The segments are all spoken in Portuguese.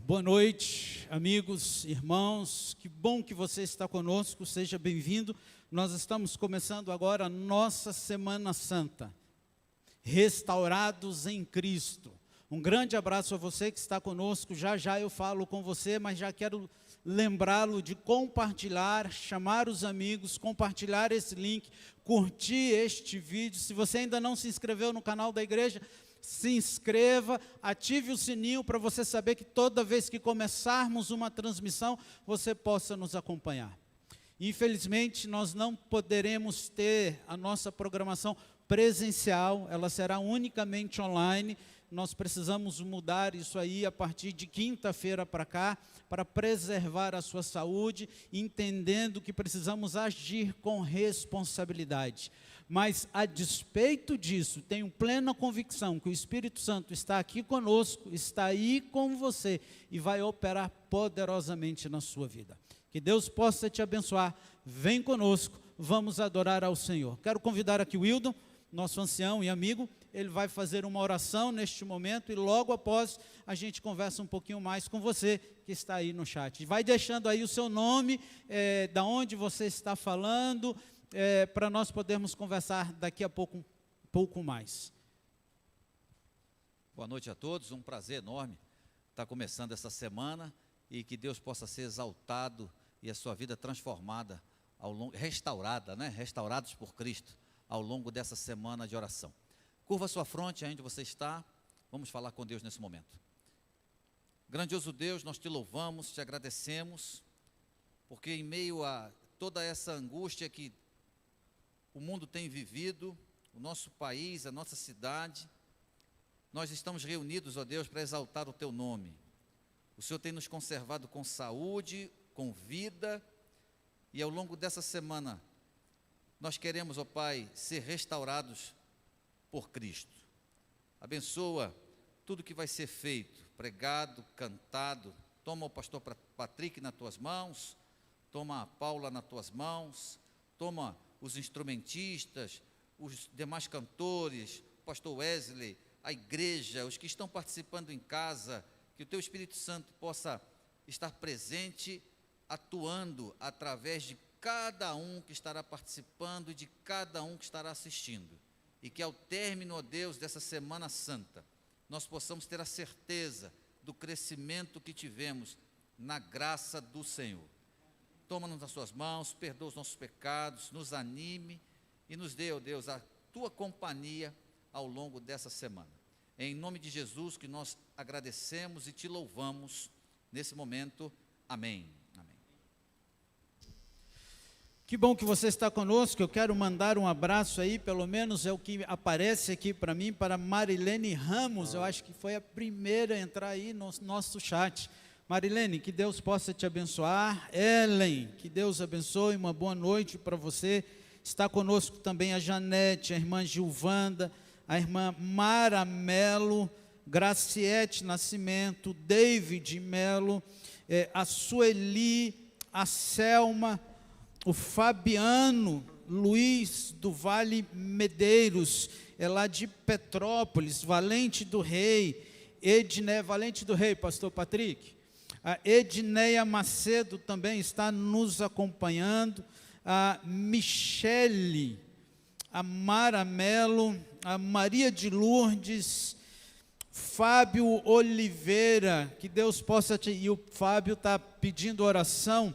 Boa noite, amigos, irmãos, que bom que você está conosco, seja bem-vindo. Nós estamos começando agora a nossa Semana Santa, restaurados em Cristo. Um grande abraço a você que está conosco, já eu falo com você, mas já quero lembrá-lo de compartilhar, chamar os amigos, compartilhar esse link, curtir este vídeo. Se você ainda não se inscreveu no canal da igreja, se inscreva, ative o sininho para você saber que toda vez que começarmos uma transmissão, você possa nos acompanhar. Infelizmente, nós não poderemos ter a nossa programação presencial, ela será unicamente online. Nós precisamos mudar isso aí a partir de quinta-feira para cá, para preservar a sua saúde, entendendo que precisamos agir com responsabilidade. Mas, a despeito disso, tenho plena convicção que o Espírito Santo está aqui conosco, está aí com você e vai operar poderosamente na sua vida. Que Deus possa te abençoar. Vem conosco, vamos adorar ao Senhor. Quero convidar aqui o Wildon, nosso ancião e amigo. Ele vai fazer uma oração neste momento e logo após a gente conversa um pouquinho mais com você que está aí no chat. Vai deixando aí o seu nome, da onde você está falando, para nós podermos conversar daqui a pouco, um pouco mais. Boa noite a todos, um prazer enorme estar começando essa semana e que Deus possa ser exaltado e a sua vida transformada, restaurada, restaurados por Cristo ao longo dessa semana de oração. Curva sua fronte onde você está, vamos falar com Deus nesse momento. Grandioso Deus, nós te louvamos, te agradecemos, porque em meio a toda essa angústia que o mundo tem vivido, o nosso país, a nossa cidade, nós estamos reunidos, ó Deus, para exaltar o teu nome. O Senhor tem nos conservado com saúde, com vida, e ao longo dessa semana, nós queremos, ó Pai, ser restaurados por Cristo. Abençoa tudo que vai ser feito, pregado, cantado. Toma o pastor Patrick nas tuas mãos, toma a Paula nas tuas mãos, toma os instrumentistas, os demais cantores, o pastor Wesley, a igreja, os que estão participando em casa, que o teu Espírito Santo possa estar presente, atuando através de cada um que estará participando e de cada um que estará assistindo. E que ao término, ó Deus, dessa Semana Santa, nós possamos ter a certeza do crescimento que tivemos na graça do Senhor. Toma-nos nas suas mãos, perdoa os nossos pecados, nos anime e nos dê, ó Deus, a tua companhia ao longo dessa semana. É em nome de Jesus que nós agradecemos e te louvamos nesse momento. Amém. Que bom que você está conosco. Eu quero mandar um abraço aí, pelo menos é o que aparece aqui para mim, para Marilene Ramos. Eu acho que foi a primeira a entrar aí no nosso chat. Marilene, que Deus possa te abençoar. Ellen, que Deus abençoe, uma boa noite para você. Está conosco também a Janete, a irmã Gilvanda, a irmã Mara Melo, Graciete Nascimento, David Melo, a Sueli, a Selma, o Fabiano Luiz do Vale Medeiros, lá de Petrópolis, Valente do Rei, Edneia, Valente do Rei, pastor Patrick. A Edneia Macedo também está nos acompanhando, a Michele, a Mara Melo, a Maria de Lourdes, Fábio Oliveira, que Deus possa te... E o Fábio está pedindo oração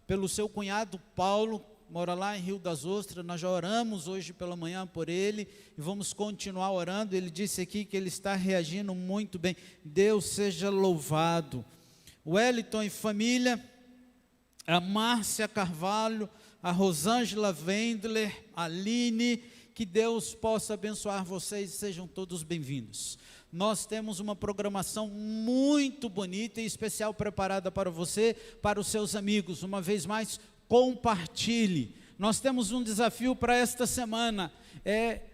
pelo seu cunhado Paulo, mora lá em Rio das Ostras. Nós já oramos hoje pela manhã por ele e vamos continuar orando. Ele disse aqui que ele está reagindo muito bem. Deus seja louvado. Wellington e família, a Márcia Carvalho, a Rosângela Wendler, a Aline, que Deus possa abençoar vocês e sejam todos bem-vindos. Nós temos uma programação muito bonita e especial preparada para você, para os seus amigos. Uma vez mais, compartilhe. Nós temos um desafio para esta semana,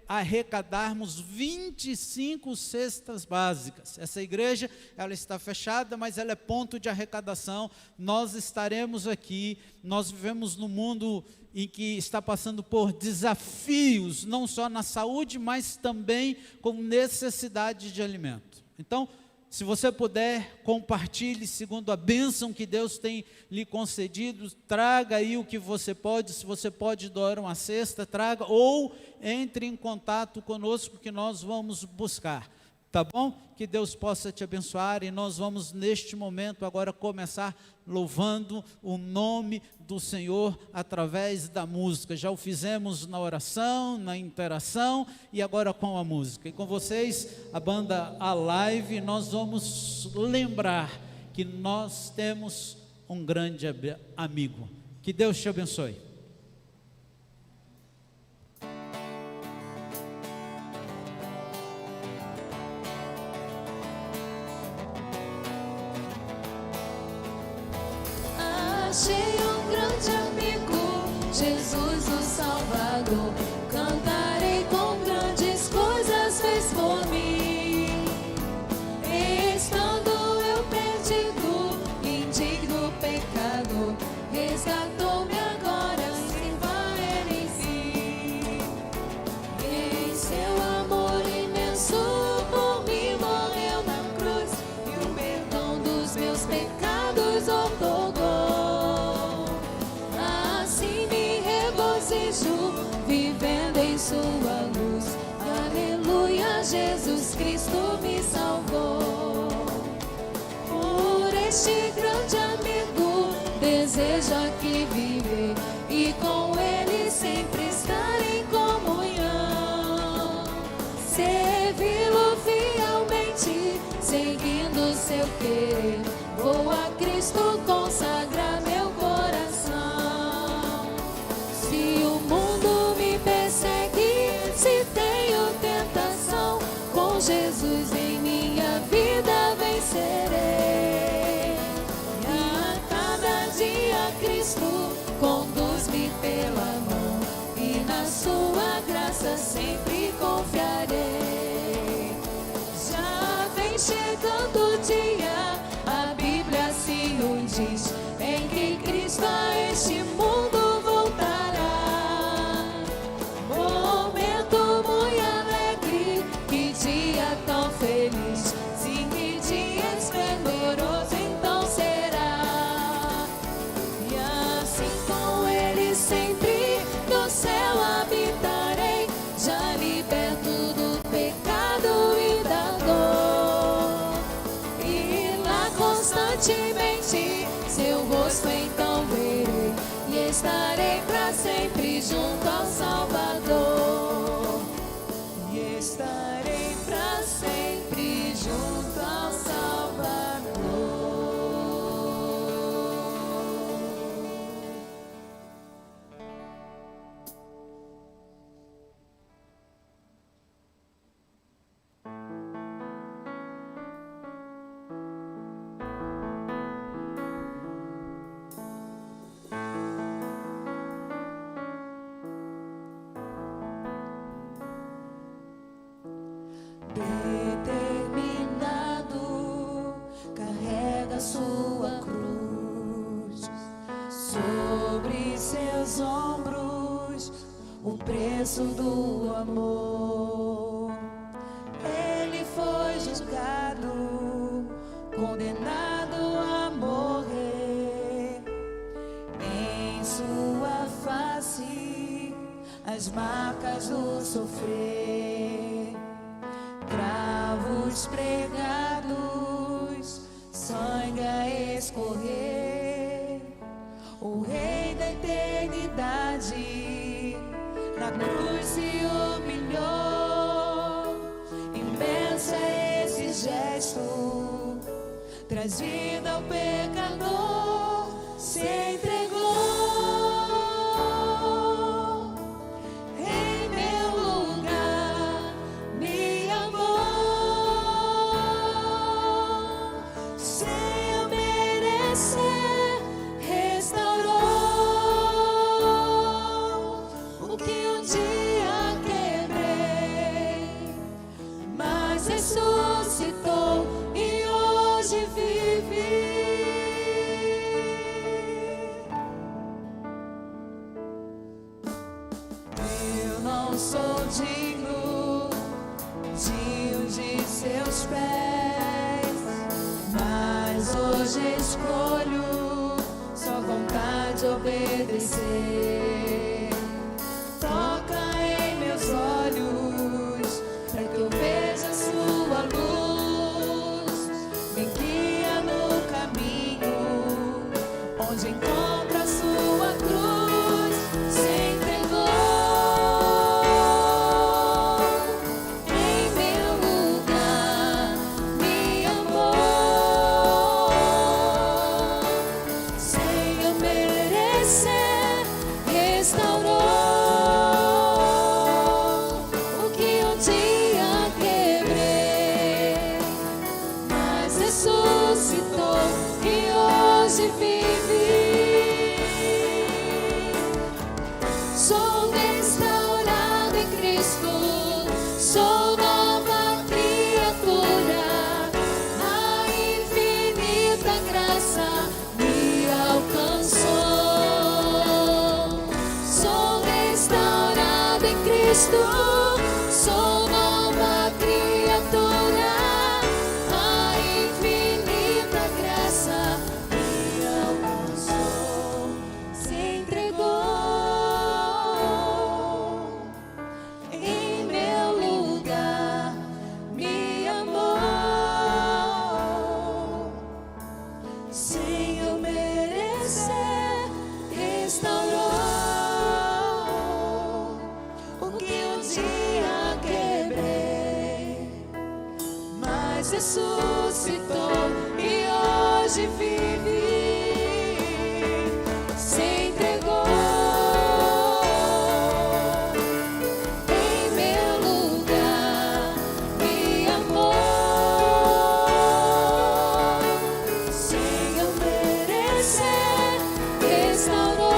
arrecadarmos 25 cestas básicas. Essa igreja, ela está fechada, mas ela é ponto de arrecadação. Nós estaremos aqui, nós vivemos num mundo em que está passando por desafios, não só na saúde, mas também com necessidade de alimento. Então, Se você puder, compartilhe segundo a bênção que Deus tem lhe concedido. Traga aí o que você pode. Se você pode doar uma cesta, traga. Ou entre em contato conosco que nós vamos buscar. Tá bom? Que Deus possa te abençoar. E nós vamos neste momento agora começar louvando o nome do Senhor através da música. Já o fizemos na oração, na interação e agora com a música. E com vocês, a banda Alive, nós vamos lembrar que nós temos um grande amigo. Que Deus te abençoe. Achei um grande amigo, Jesus o Salvador. Cantarei com grandes coisas fez por mim. Estando eu perdido, indigno pecador, resgatou-me agora, sirva ele em si. Em seu amor imenso por mim morreu na cruz, e o perdão dos meus pecados otorgou. Vivendo em sua luz, aleluia, Jesus Cristo me salvou. Por este grande amigo, desejo aqui viver e com ele sempre estar em comunhão. Servi-lo fielmente, seguindo seu querer, vou a Cristo consagrar meu coração. Se o mundo me persegue, se tenho tentação, com Jesus em minha vida vencerei. E a cada dia Cristo conduz-me pela mão, e na sua graça sempre confiarei. Já vem chegando o dia, a Bíblia assim o diz, em que Cristo a este mundo feliz, sim, que dia esplendoroso então será. E assim com ele sempre no céu habitarei, já liberto do pecado e da dor. E lá constantemente seu rosto então verei, e estarei para sempre junto ao Salvador. E estarei para sempre junto ao Salvador. Determinado, carrega sua cruz, sobre seus ombros o preço do amor. Ele foi julgado, condenado a morrer. Em sua face as marcas do sofrer, cravos pregados, sangue a escorrer. O Rei da eternidade na cruz se humilhou. Imenso é esse gesto, traz vida ao pecador, se entregou. Ressuscitou e hoje vive. Eu não sou digno de um de seus pés, obedecer. Toca em meus olhos, para que eu veja sua luz. Me guia no caminho, onde encontra a sua cruz. Se entregou em meu lugar, me amou, sem eu merecer, restaurou o que um dia quebrei, mas ressuscitou e hoje vive. Sou restaurado em Cristo, sou nova criatura. A infinita graça me alcançou. Sou restaurado em Cristo, sou nova criatura. A infinita graça me alcançou. Se entregou em meu lugar, me amou, sem eu merecer, restaurou o que um dia quebrei, mas ressuscitou e hoje vive. Se entregou em meu lugar, me amou, sem eu merecer, restaurou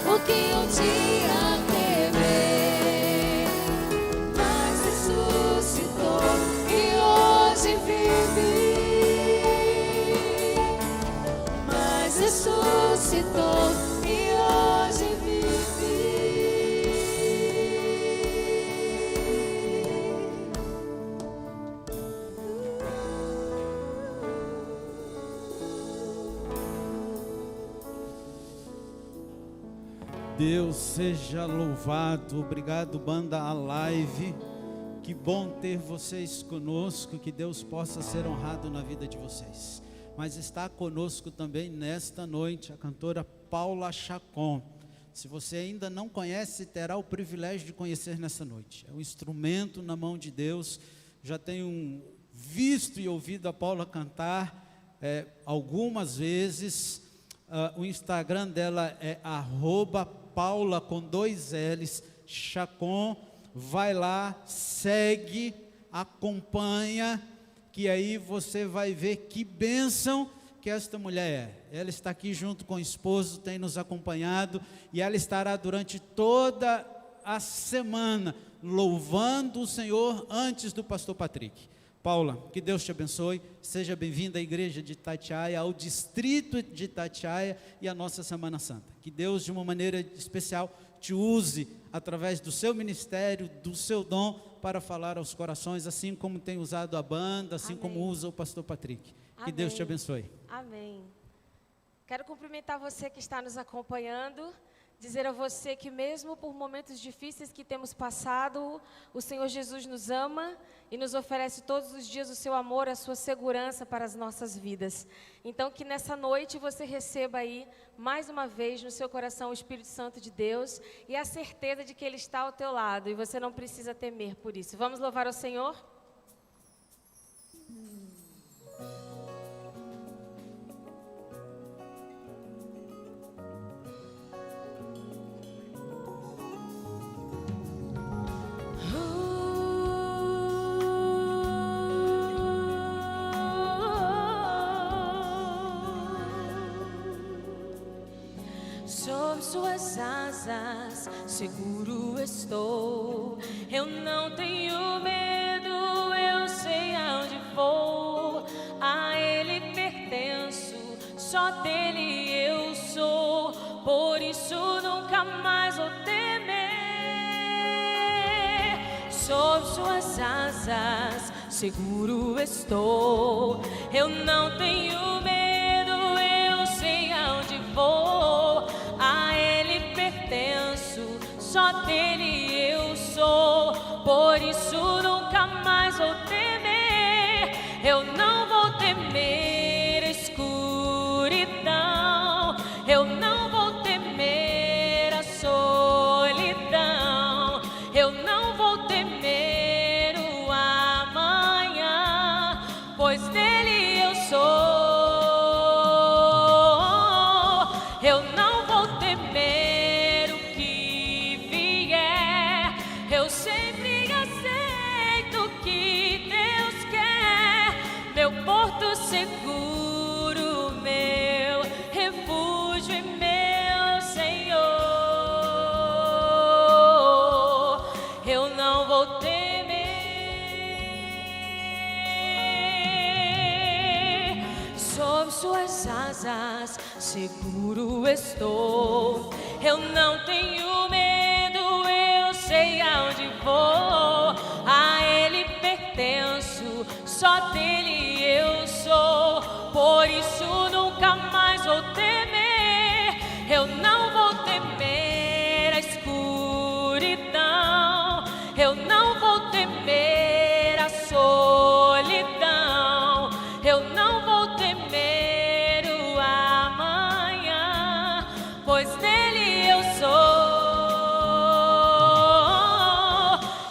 o que um dia quebrei, mas ressuscitou e hoje vive. Mas ressuscitou e hoje vive. Deus seja louvado. Obrigado, banda Alive. Que bom ter vocês conosco. Que Deus possa ser honrado na vida de vocês. Mas está conosco também nesta noite a cantora Paula Chacon. Se você ainda não conhece, terá o privilégio de conhecer nessa noite. É um instrumento na mão de Deus. Já tenho visto e ouvido a Paula cantar algumas vezes. O Instagram dela é @Paula com 2 L's, Chacon. Vai lá, segue, acompanha, que aí você vai ver que bênção que esta mulher é. Ela está aqui junto com o esposo, tem nos acompanhado, e ela estará durante toda a semana louvando o Senhor antes do pastor Patrick. Paula, que Deus te abençoe, seja bem-vinda à igreja de Itatiaia, ao distrito de Itatiaia e à nossa Semana Santa. Que Deus, de uma maneira especial, te use através do seu ministério, do seu dom, para falar aos corações, assim como tem usado a banda, assim Amém. como usa o pastor Patrick. Que Amém. Deus te abençoe. Amém. Quero cumprimentar você que está nos acompanhando, dizer a você que mesmo por momentos difíceis que temos passado, o Senhor Jesus nos ama e nos oferece todos os dias o seu amor, a sua segurança para as nossas vidas. Então que nessa noite você receba aí, mais uma vez, no seu coração o Espírito Santo de Deus e a certeza de que Ele está ao teu lado e você não precisa temer por isso. Vamos louvar ao Senhor? Sob suas asas, seguro estou. Eu não tenho medo, eu sei aonde vou. A Ele pertenço, só dele eu sou. Por isso nunca mais vou temer. Sob suas asas, seguro estou. Eu não tenho medo, eu sei asas, seguro estou. Eu não tenho medo, eu sei aonde vou. A Ele pertenço, só dele eu sou. Por isso nunca mais vou temer. Eu não vou temer a escuridão. Eu não vou temer a solidão. Eu não vou temer o amanhã, pois nele eu sou.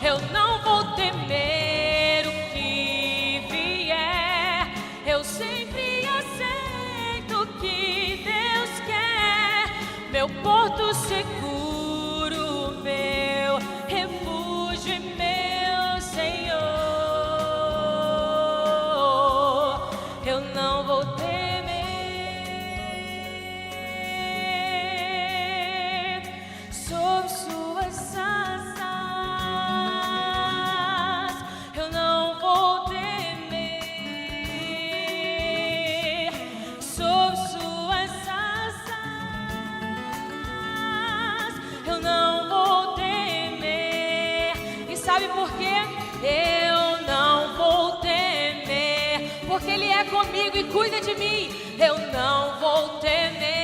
Eu não vou temer o que vier. Eu sempre aceito o que Deus quer. Meu porto seguro, meu refúgio e meu Senhor. Eu não vou temer. Sob suas asas, eu não vou temer. Sob suas asas, eu não vou temer. E sabe por quê? Eu não vou temer, porque Ele é comigo e cuida de mim. Eu não vou temer.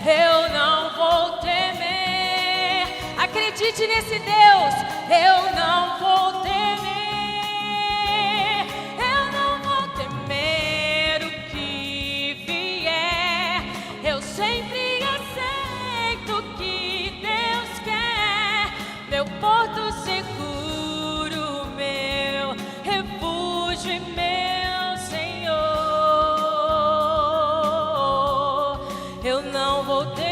Eu não vou temer. Acredite nesse Deus. Eu não vou temer. Eu não vou temer o que vier. Eu sempre aceito o que Deus quer. Meu porto seguro, meu refúgio e meu Senhor. Eu não vou temer.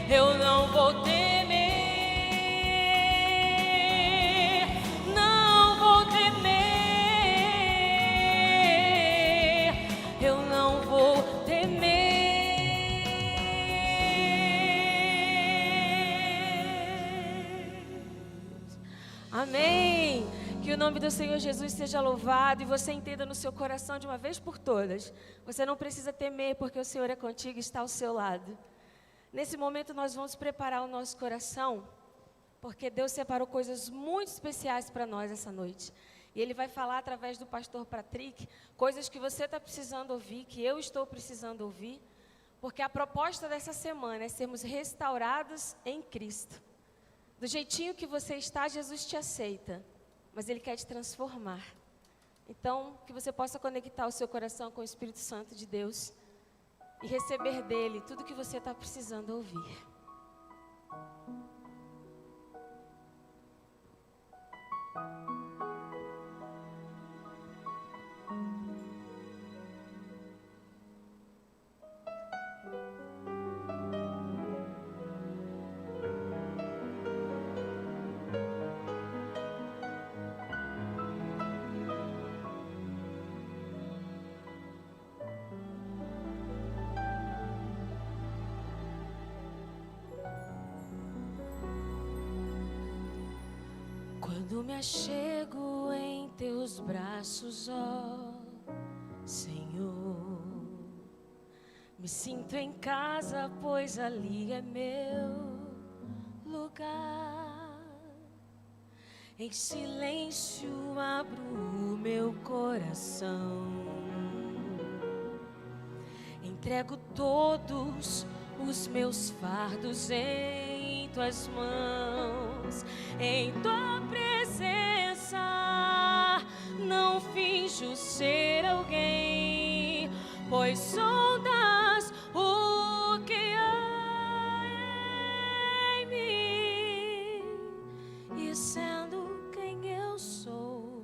Eu não vou temer. Não vou temer. Eu não vou temer. Amém. Que o nome do Senhor Jesus seja louvado e você entenda no seu coração de uma vez por todas. Você não precisa temer, porque o Senhor é contigo e está ao seu lado. Nesse momento nós vamos preparar o nosso coração, porque Deus separou coisas muito especiais para nós essa noite. E Ele vai falar através do pastor Patrick, coisas que você está precisando ouvir, que eu estou precisando ouvir, porque a proposta dessa semana é sermos restaurados em Cristo. Do jeitinho que você está, Jesus te aceita, mas Ele quer te transformar. Então, que você possa conectar o seu coração com o Espírito Santo de Deus e receber dele tudo que você está precisando ouvir. Quando me achego em teus braços, ó Senhor, me sinto em casa, pois ali é meu lugar. Em silêncio abro o meu coração, entrego todos os meus fardos em tuas mãos. Em tua presença não finjo ser alguém, pois sondas o que há em mim. E sendo quem eu sou,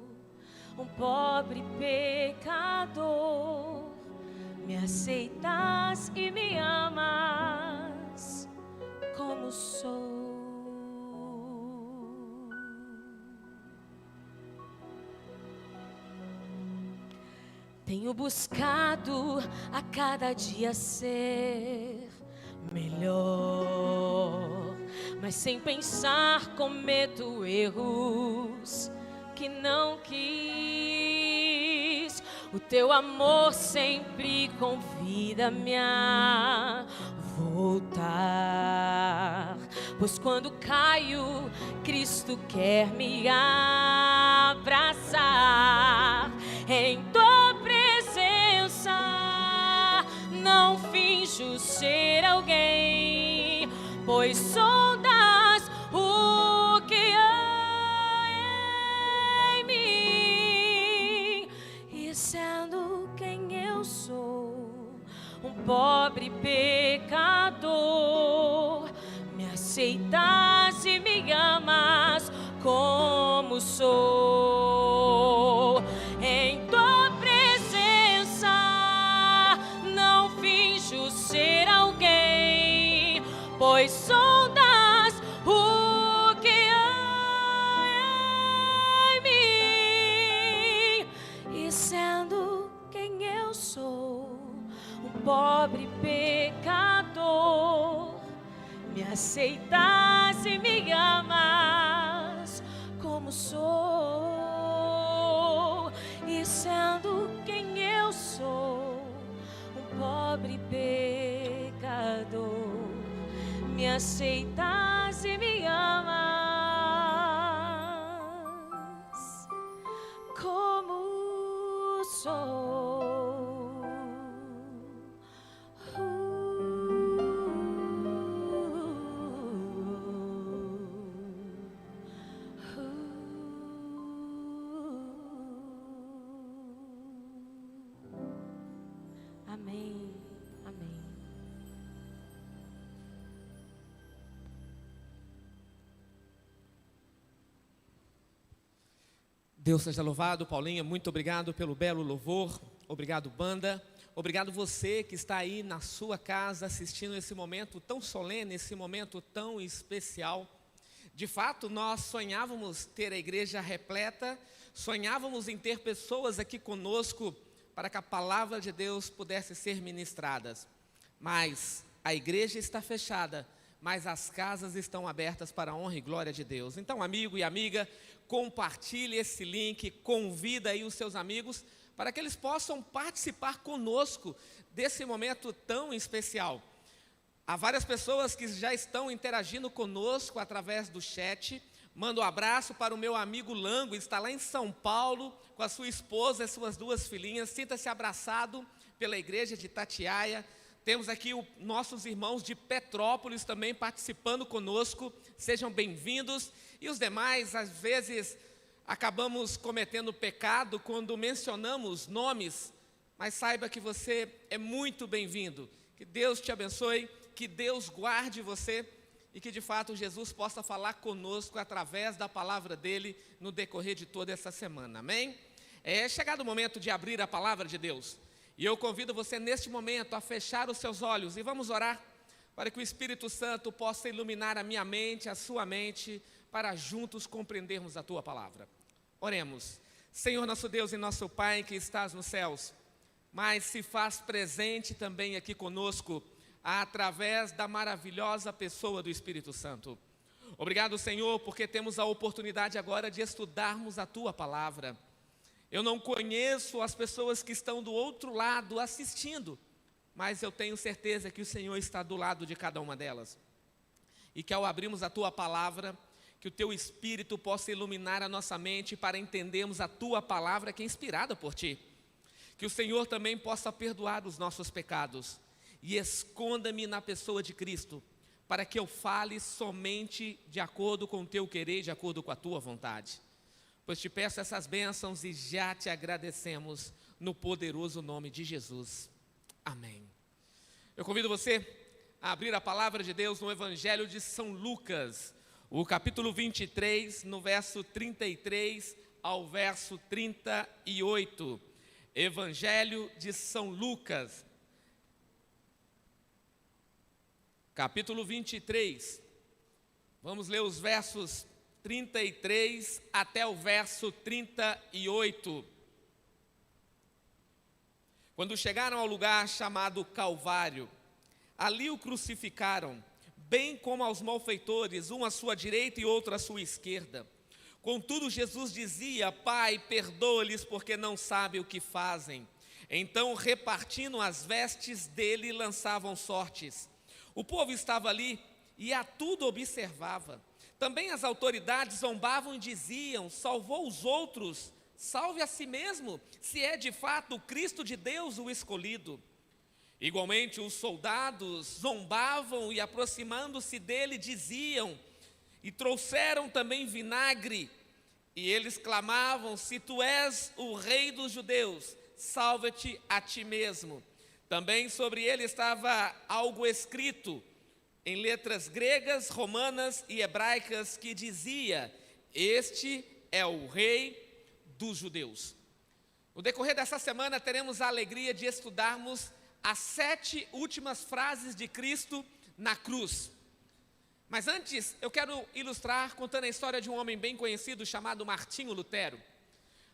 um pobre pecador, me aceitas e me amas como sou. Tenho buscado a cada dia ser melhor, mas sem pensar cometo erros que não quis. O teu amor sempre convida-me a voltar, pois quando caio, Cristo quer me abraçar. Em tua presença não finjo ser alguém, pois sondas o que há em mim. E sendo quem eu sou, um pobre pecador, me aceitas e me amas como sou. Em tua presença não finjo ser alguém, pois sondas o que há em mim. E sendo quem eu sou, um pobre pecador, me aceitas e me amas como sou. E sendo quem eu sou, um pobre pecador, me aceitas e me amas como sou. Amém, amém. Deus seja louvado. Paulinha, muito obrigado pelo belo louvor. Obrigado, banda. Obrigado você que está aí na sua casa assistindo esse momento tão solene, esse momento tão especial. De fato, nós sonhávamos ter a igreja repleta, sonhávamos em ter pessoas aqui conosco para que a palavra de Deus pudesse ser ministrada. Mas a igreja está fechada, mas as casas estão abertas para a honra e glória de Deus. Então, amigo e amiga, compartilhe esse link, convida aí os seus amigos para que eles possam participar conosco desse momento tão especial. Há várias pessoas que já estão interagindo conosco através do chat. Mando um abraço para o meu amigo Lango, está lá em São Paulo, com a sua esposa e suas duas filhinhas. Sinta-se abraçado pela igreja de Itatiaia. Temos aqui nossos irmãos de Petrópolis também participando conosco. Sejam bem-vindos. E os demais, às vezes, acabamos cometendo pecado quando mencionamos nomes, mas saiba que você é muito bem-vindo. Que Deus te abençoe, que Deus guarde você e que de fato Jesus possa falar conosco através da palavra dele no decorrer de toda essa semana, amém? É chegado o momento de abrir a palavra de Deus e eu convido você neste momento a fechar os seus olhos e vamos orar para que o Espírito Santo possa iluminar a minha mente, a sua mente, para juntos compreendermos a tua palavra. Oremos. Senhor nosso Deus e nosso Pai que estás nos céus, mas se faz presente também aqui conosco através da maravilhosa pessoa do Espírito Santo. Obrigado, Senhor, porque temos a oportunidade agora de estudarmos a Tua Palavra. Eu não conheço as pessoas que estão do outro lado assistindo, mas eu tenho certeza que o Senhor está do lado de cada uma delas. E que ao abrirmos a Tua Palavra, que o Teu Espírito possa iluminar a nossa mente para entendermos a Tua Palavra que é inspirada por Ti. Que o Senhor também possa perdoar os nossos pecados. E esconda-me na pessoa de Cristo, para que eu fale somente de acordo com o teu querer, de acordo com a tua vontade. Pois te peço essas bênçãos e já te agradecemos no poderoso nome de Jesus. Amém. Eu convido você a abrir a palavra de Deus no Evangelho de São Lucas, o capítulo 23, no verso 33 ao verso 38. Evangelho de São Lucas, capítulo 23, vamos ler os versos 33 até o verso 38. Quando chegaram ao lugar chamado Calvário, ali o crucificaram, bem como aos malfeitores, um à sua direita e outro à sua esquerda. Contudo, Jesus dizia: Pai, perdoa-lhes porque não sabem o que fazem. Então, repartindo as vestes dele, lançavam sortes. O povo estava ali e a tudo observava. Também as autoridades zombavam e diziam: salvou os outros, salve a si mesmo, se é de fato o Cristo de Deus o escolhido. Igualmente os soldados zombavam e, aproximando-se dele, diziam, e trouxeram também vinagre, e eles clamavam: se tu és o rei dos judeus, salva-te a ti mesmo. Também sobre ele estava algo escrito em letras gregas, romanas e hebraicas, que dizia: este é o rei dos judeus. No decorrer dessa semana teremos a alegria de estudarmos as 7 últimas frases de Cristo na cruz. Mas antes, eu quero ilustrar contando a história de um homem bem conhecido chamado Martinho Lutero.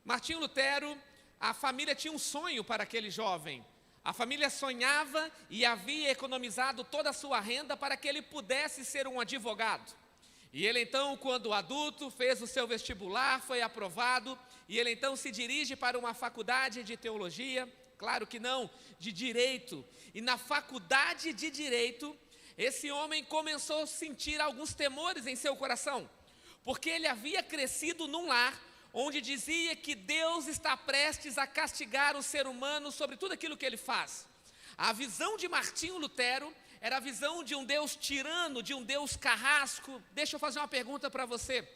Martinho Lutero, a família tinha um sonho para aquele jovem. A família sonhava e havia economizado toda a sua renda para que ele pudesse ser um advogado. E ele então, quando adulto, fez o seu vestibular, foi aprovado, e ele então se dirige para uma faculdade de teologia, claro que não, de direito. E na faculdade de direito, esse homem começou a sentir alguns temores em seu coração, porque ele havia crescido num lar onde dizia que Deus está prestes a castigar o ser humano sobre tudo aquilo que ele faz. A visão de Martinho Lutero era a visão de um Deus tirano, de um Deus carrasco. Deixa eu fazer uma pergunta para você: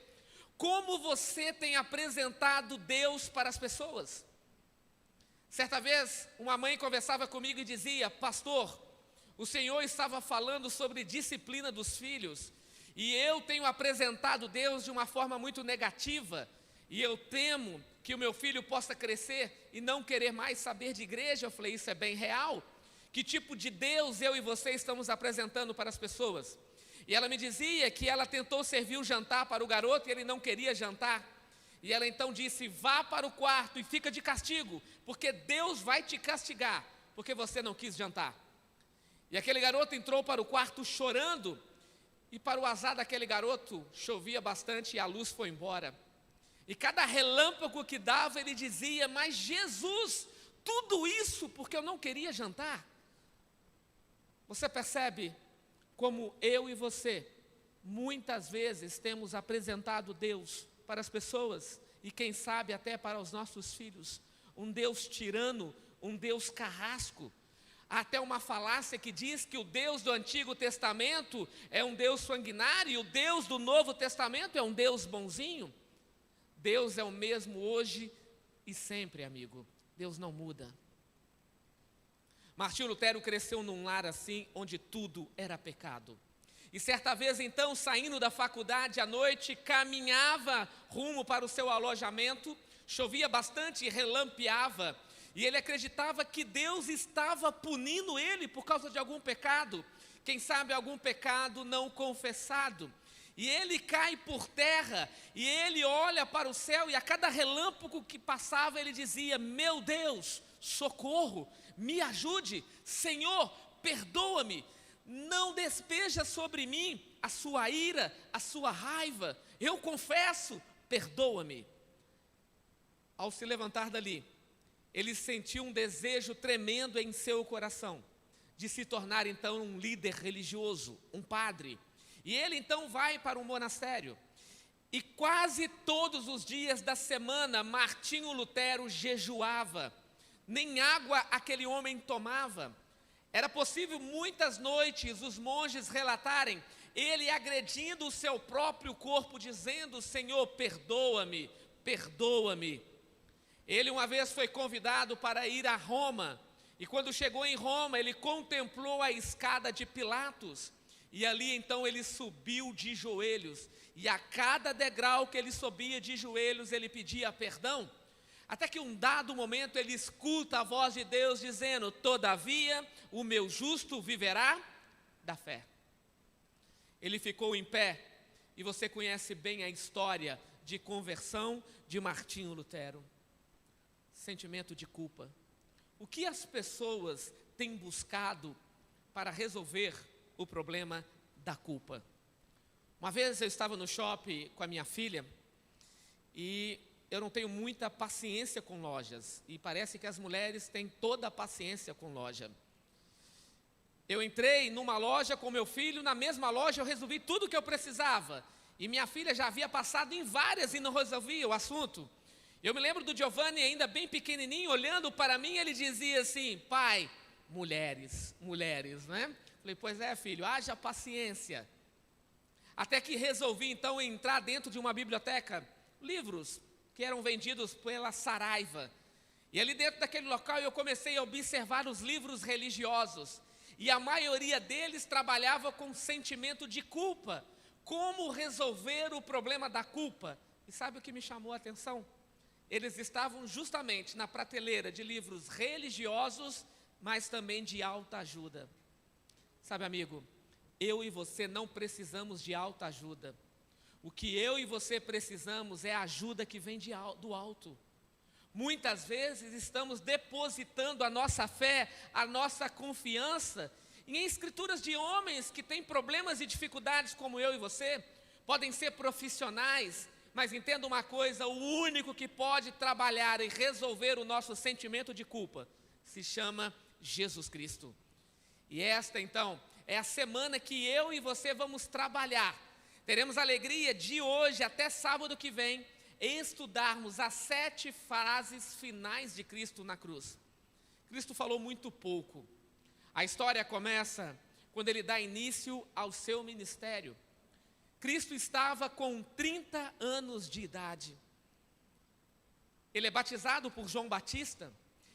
como você tem apresentado Deus para as pessoas? Certa vez, uma mãe conversava comigo e dizia: pastor, o senhor estava falando sobre disciplina dos filhos, e eu tenho apresentado Deus de uma forma muito negativa, e eu temo que o meu filho possa crescer e não querer mais saber de igreja. Eu falei: isso é bem real? Que tipo de Deus eu e você estamos apresentando para as pessoas? E ela me dizia que ela tentou servir o jantar para o garoto e ele não queria jantar. E ela então disse: vá para o quarto e fica de castigo, porque Deus vai te castigar, porque você não quis jantar. E aquele garoto entrou para o quarto chorando, e para o azar daquele garoto, chovia bastante e a luz foi embora. E cada relâmpago que dava, ele dizia: mas Jesus, tudo isso porque eu não queria jantar? Você percebe como eu e você, muitas vezes, temos apresentado Deus para as pessoas, e quem sabe até para os nossos filhos, um Deus tirano, um Deus carrasco. Há até uma falácia que diz que o Deus do Antigo Testamento é um Deus sanguinário, e o Deus do Novo Testamento é um Deus bonzinho. Deus é o mesmo hoje e sempre, amigo. Deus não muda. Martinho Lutero cresceu num lar assim, onde tudo era pecado. E certa vez então, saindo da faculdade à noite, caminhava rumo para o seu alojamento, chovia bastante e relampeava, e ele acreditava que Deus estava punindo ele por causa de algum pecado, quem sabe algum pecado não confessado. E ele cai por terra, e ele olha para o céu, e a cada relâmpago que passava ele dizia: meu Deus, socorro, me ajude, Senhor, perdoa-me, não despeja sobre mim a sua ira, a sua raiva, eu confesso, perdoa-me. Ao se levantar dali, ele sentiu um desejo tremendo em seu coração, de se tornar então um líder religioso, um padre. E ele então vai para um monastério, e quase todos os dias da semana, Martinho Lutero jejuava, nem água aquele homem tomava. Era possível muitas noites os monges relatarem ele agredindo o seu próprio corpo, dizendo: Senhor, perdoa-me, perdoa-me. Ele uma vez foi convidado para ir a Roma, e quando chegou em Roma, ele contemplou a escada de Pilatos, e ali então ele subiu de joelhos, e a cada degrau que ele subia de joelhos, ele pedia perdão, até que um dado momento ele escuta a voz de Deus dizendo: todavia o meu justo viverá da fé. Ele ficou em pé, e você conhece bem a história de conversão de Martinho Lutero. Sentimento de culpa. O que as pessoas têm buscado para resolver o problema da culpa? Uma vez eu estava no shopping com a minha filha, e eu não tenho muita paciência com lojas, e parece que as mulheres têm toda a paciência com loja. Eu entrei numa loja com meu filho, na mesma loja eu resolvi tudo o que eu precisava, e minha filha já havia passado em várias e não resolvia o assunto. Eu me lembro do Giovanni ainda bem pequenininho, olhando para mim, ele dizia assim: pai, mulheres, né? Falei, pois é, filho, haja paciência. Até que resolvi então entrar dentro de uma biblioteca, livros que eram vendidos pela Saraiva. E ali dentro daquele local eu comecei a observar os livros religiosos. E a maioria deles trabalhava com sentimento de culpa. Como resolver o problema da culpa? E sabe o que me chamou a atenção? Eles estavam justamente na prateleira de livros religiosos, mas também de alta ajuda. Sabe, amigo, eu e você não precisamos de alta ajuda. O que eu e você precisamos é a ajuda que vem do alto. Muitas vezes estamos depositando a nossa fé, a nossa confiança em escrituras de homens que têm problemas e dificuldades como eu e você. Podem ser profissionais, mas entenda uma coisa, o único que pode trabalhar e resolver o nosso sentimento de culpa se chama Jesus Cristo. E esta então é a semana que eu e você vamos trabalhar. Teremos a alegria de hoje até sábado que vem estudarmos as 7 frases finais de Cristo na cruz. Cristo falou muito pouco. A história começa quando ele dá início ao seu ministério. Cristo estava com 30 anos de idade. Ele é batizado por João Batista,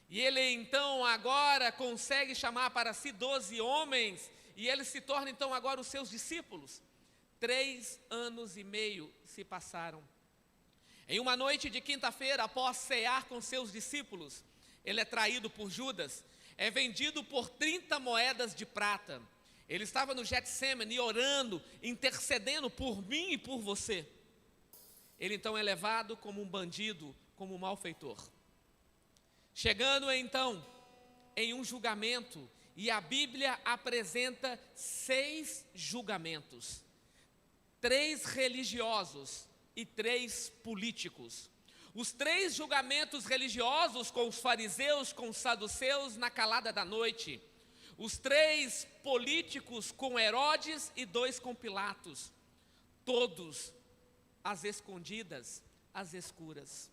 e ele então agora consegue chamar para si 12 homens, e ele se torna então agora os seus discípulos. 3 anos e meio se passaram. Em uma noite de quinta-feira, após cear com seus discípulos, ele é traído por Judas, é vendido por 30 moedas de prata. Ele estava no Getsemane orando, intercedendo por mim e por você. Ele então é levado como um bandido, como um malfeitor. Chegando então em um julgamento, e a Bíblia apresenta 6 julgamentos. 3 religiosos e 3 políticos. Os 3 julgamentos religiosos com os fariseus, com os saduceus na calada da noite. Os 3 políticos com Herodes e 2 com Pilatos. Todos às escondidas, às escuras.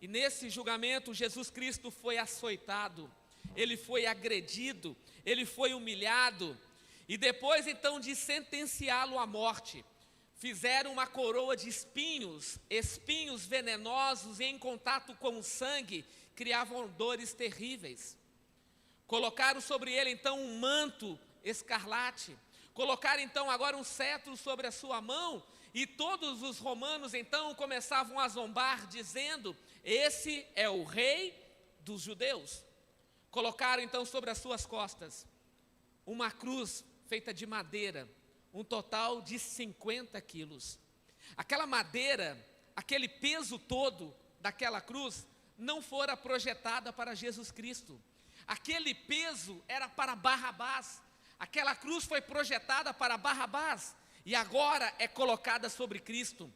E nesse julgamento Jesus Cristo foi açoitado, ele foi agredido, ele foi humilhado. E depois então de sentenciá-lo à morte, fizeram uma coroa de espinhos, espinhos venenosos, e em contato com o sangue, criavam dores terríveis. Colocaram sobre ele então um manto escarlate, colocaram então agora um cetro sobre a sua mão, e todos os romanos então começavam a zombar, dizendo: esse é o rei dos judeus. Colocaram então sobre as suas costas uma cruz feita de madeira, um total de 50 quilos. Aquela madeira, aquele peso todo daquela cruz, não fora projetada para Jesus Cristo. Aquele peso era para Barrabás. Aquela cruz foi projetada para Barrabás e agora é colocada sobre Cristo.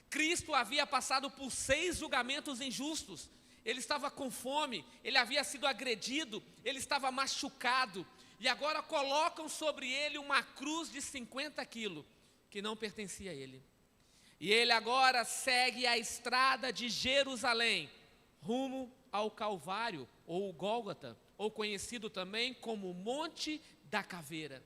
Cristo havia passado por 6 julgamentos injustos. Ele estava com fome, ele havia sido agredido, ele estava machucado. E agora colocam sobre ele uma cruz de 50 quilos, que não pertencia a ele. E ele agora segue a estrada de Jerusalém, rumo ao Calvário, ou Gólgota, ou conhecido também como Monte da Caveira.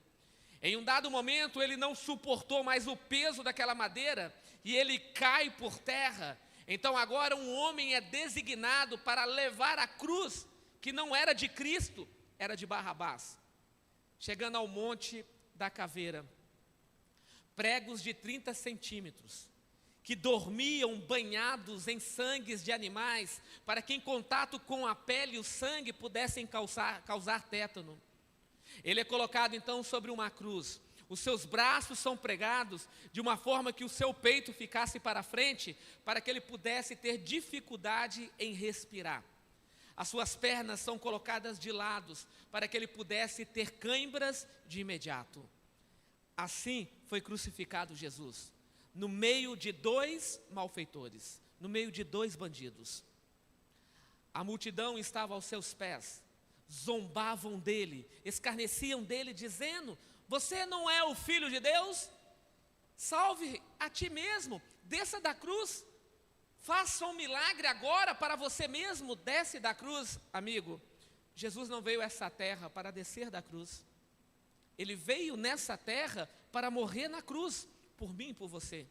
Em um dado momento, ele não suportou mais o peso daquela madeira, e ele cai por terra. Então agora um homem é designado para levar a cruz, que não era de Cristo, era de Barrabás. Chegando ao Monte da Caveira, pregos de 30 centímetros, que dormiam banhados em sangues de animais, para que em contato com a pele o sangue pudessem causar tétano. Ele é colocado então sobre uma cruz, os seus braços são pregados de uma forma que o seu peito ficasse para frente, para que ele pudesse ter dificuldade em respirar. As suas pernas são colocadas de lados, para que ele pudesse ter cãibras de imediato. Assim foi crucificado Jesus, no meio de 2 malfeitores, no meio de 2 bandidos. A multidão estava aos seus pés, zombavam dele, escarneciam dele, dizendo: você não é o Filho de Deus? Salve a ti mesmo, desça da cruz, faça um milagre agora para você mesmo, desce da cruz. Amigo, Jesus não veio a essa terra para descer da cruz. Ele veio nessa terra para morrer na cruz, por mim e por você.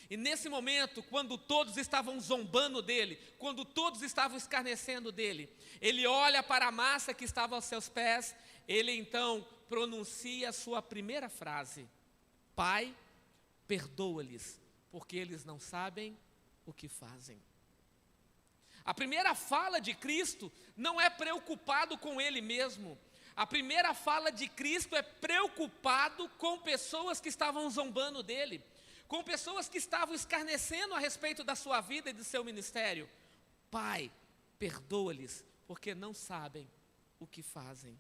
E nesse momento, quando todos estavam zombando dele, quando todos estavam escarnecendo dele, ele olha para a massa que estava aos seus pés, ele então pronuncia a sua primeira frase: Pai, perdoa-lhes, porque eles não sabem o que fazem. A primeira fala de Cristo não é preocupado com ele mesmo. A primeira fala de Cristo é preocupado com pessoas que estavam zombando dele, com pessoas que estavam escarnecendo a respeito da sua vida e do seu ministério. Pai, perdoa-lhes, porque não sabem o que fazem.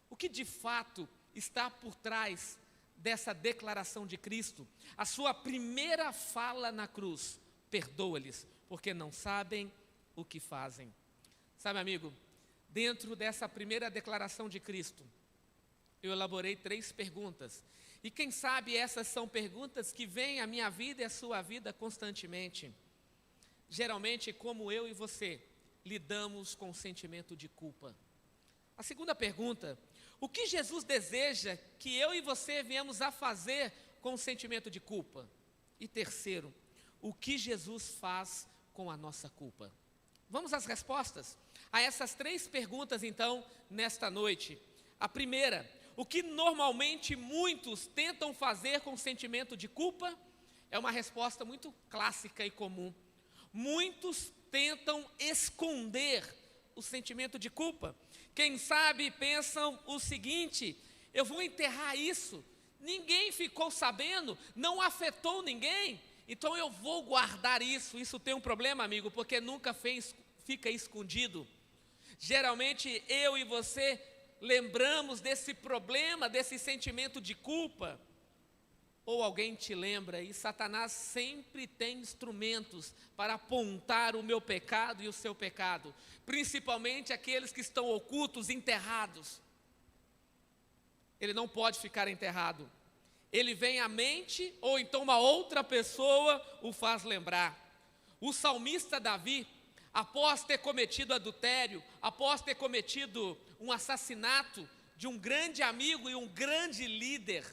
O que de fato está por trás dessa declaração de Cristo? A sua primeira fala na cruz: perdoa-lhes, porque não sabem o que fazem. Sabe, amigo, dentro dessa primeira declaração de Cristo, eu elaborei 3 perguntas. E quem sabe essas são perguntas que vêm à minha vida e à sua vida constantemente. Geralmente, como eu e você lidamos com o sentimento de culpa. A segunda pergunta: o que Jesus deseja que eu e você venhamos a fazer com o sentimento de culpa? E terceiro, o que Jesus faz com a nossa culpa? Vamos às respostas a essas 3 perguntas, então, nesta noite. A primeira: o que normalmente muitos tentam fazer com o sentimento de culpa? É uma resposta muito clássica e comum. Muitos tentam esconder o sentimento de culpa. Quem sabe pensam o seguinte: eu vou enterrar isso, ninguém ficou sabendo, não afetou ninguém, então eu vou guardar isso. Isso tem um problema, amigo, porque nunca fica escondido. Geralmente eu e você lembramos desse problema, desse sentimento de culpa, ou alguém te lembra, e Satanás sempre tem instrumentos para apontar o meu pecado e o seu pecado, principalmente aqueles que estão ocultos, enterrados. Ele não pode ficar enterrado. Ele vem à mente, ou então uma outra pessoa o faz lembrar. O salmista Davi, após ter cometido adultério, após ter cometido um assassinato de um grande amigo e um grande líder,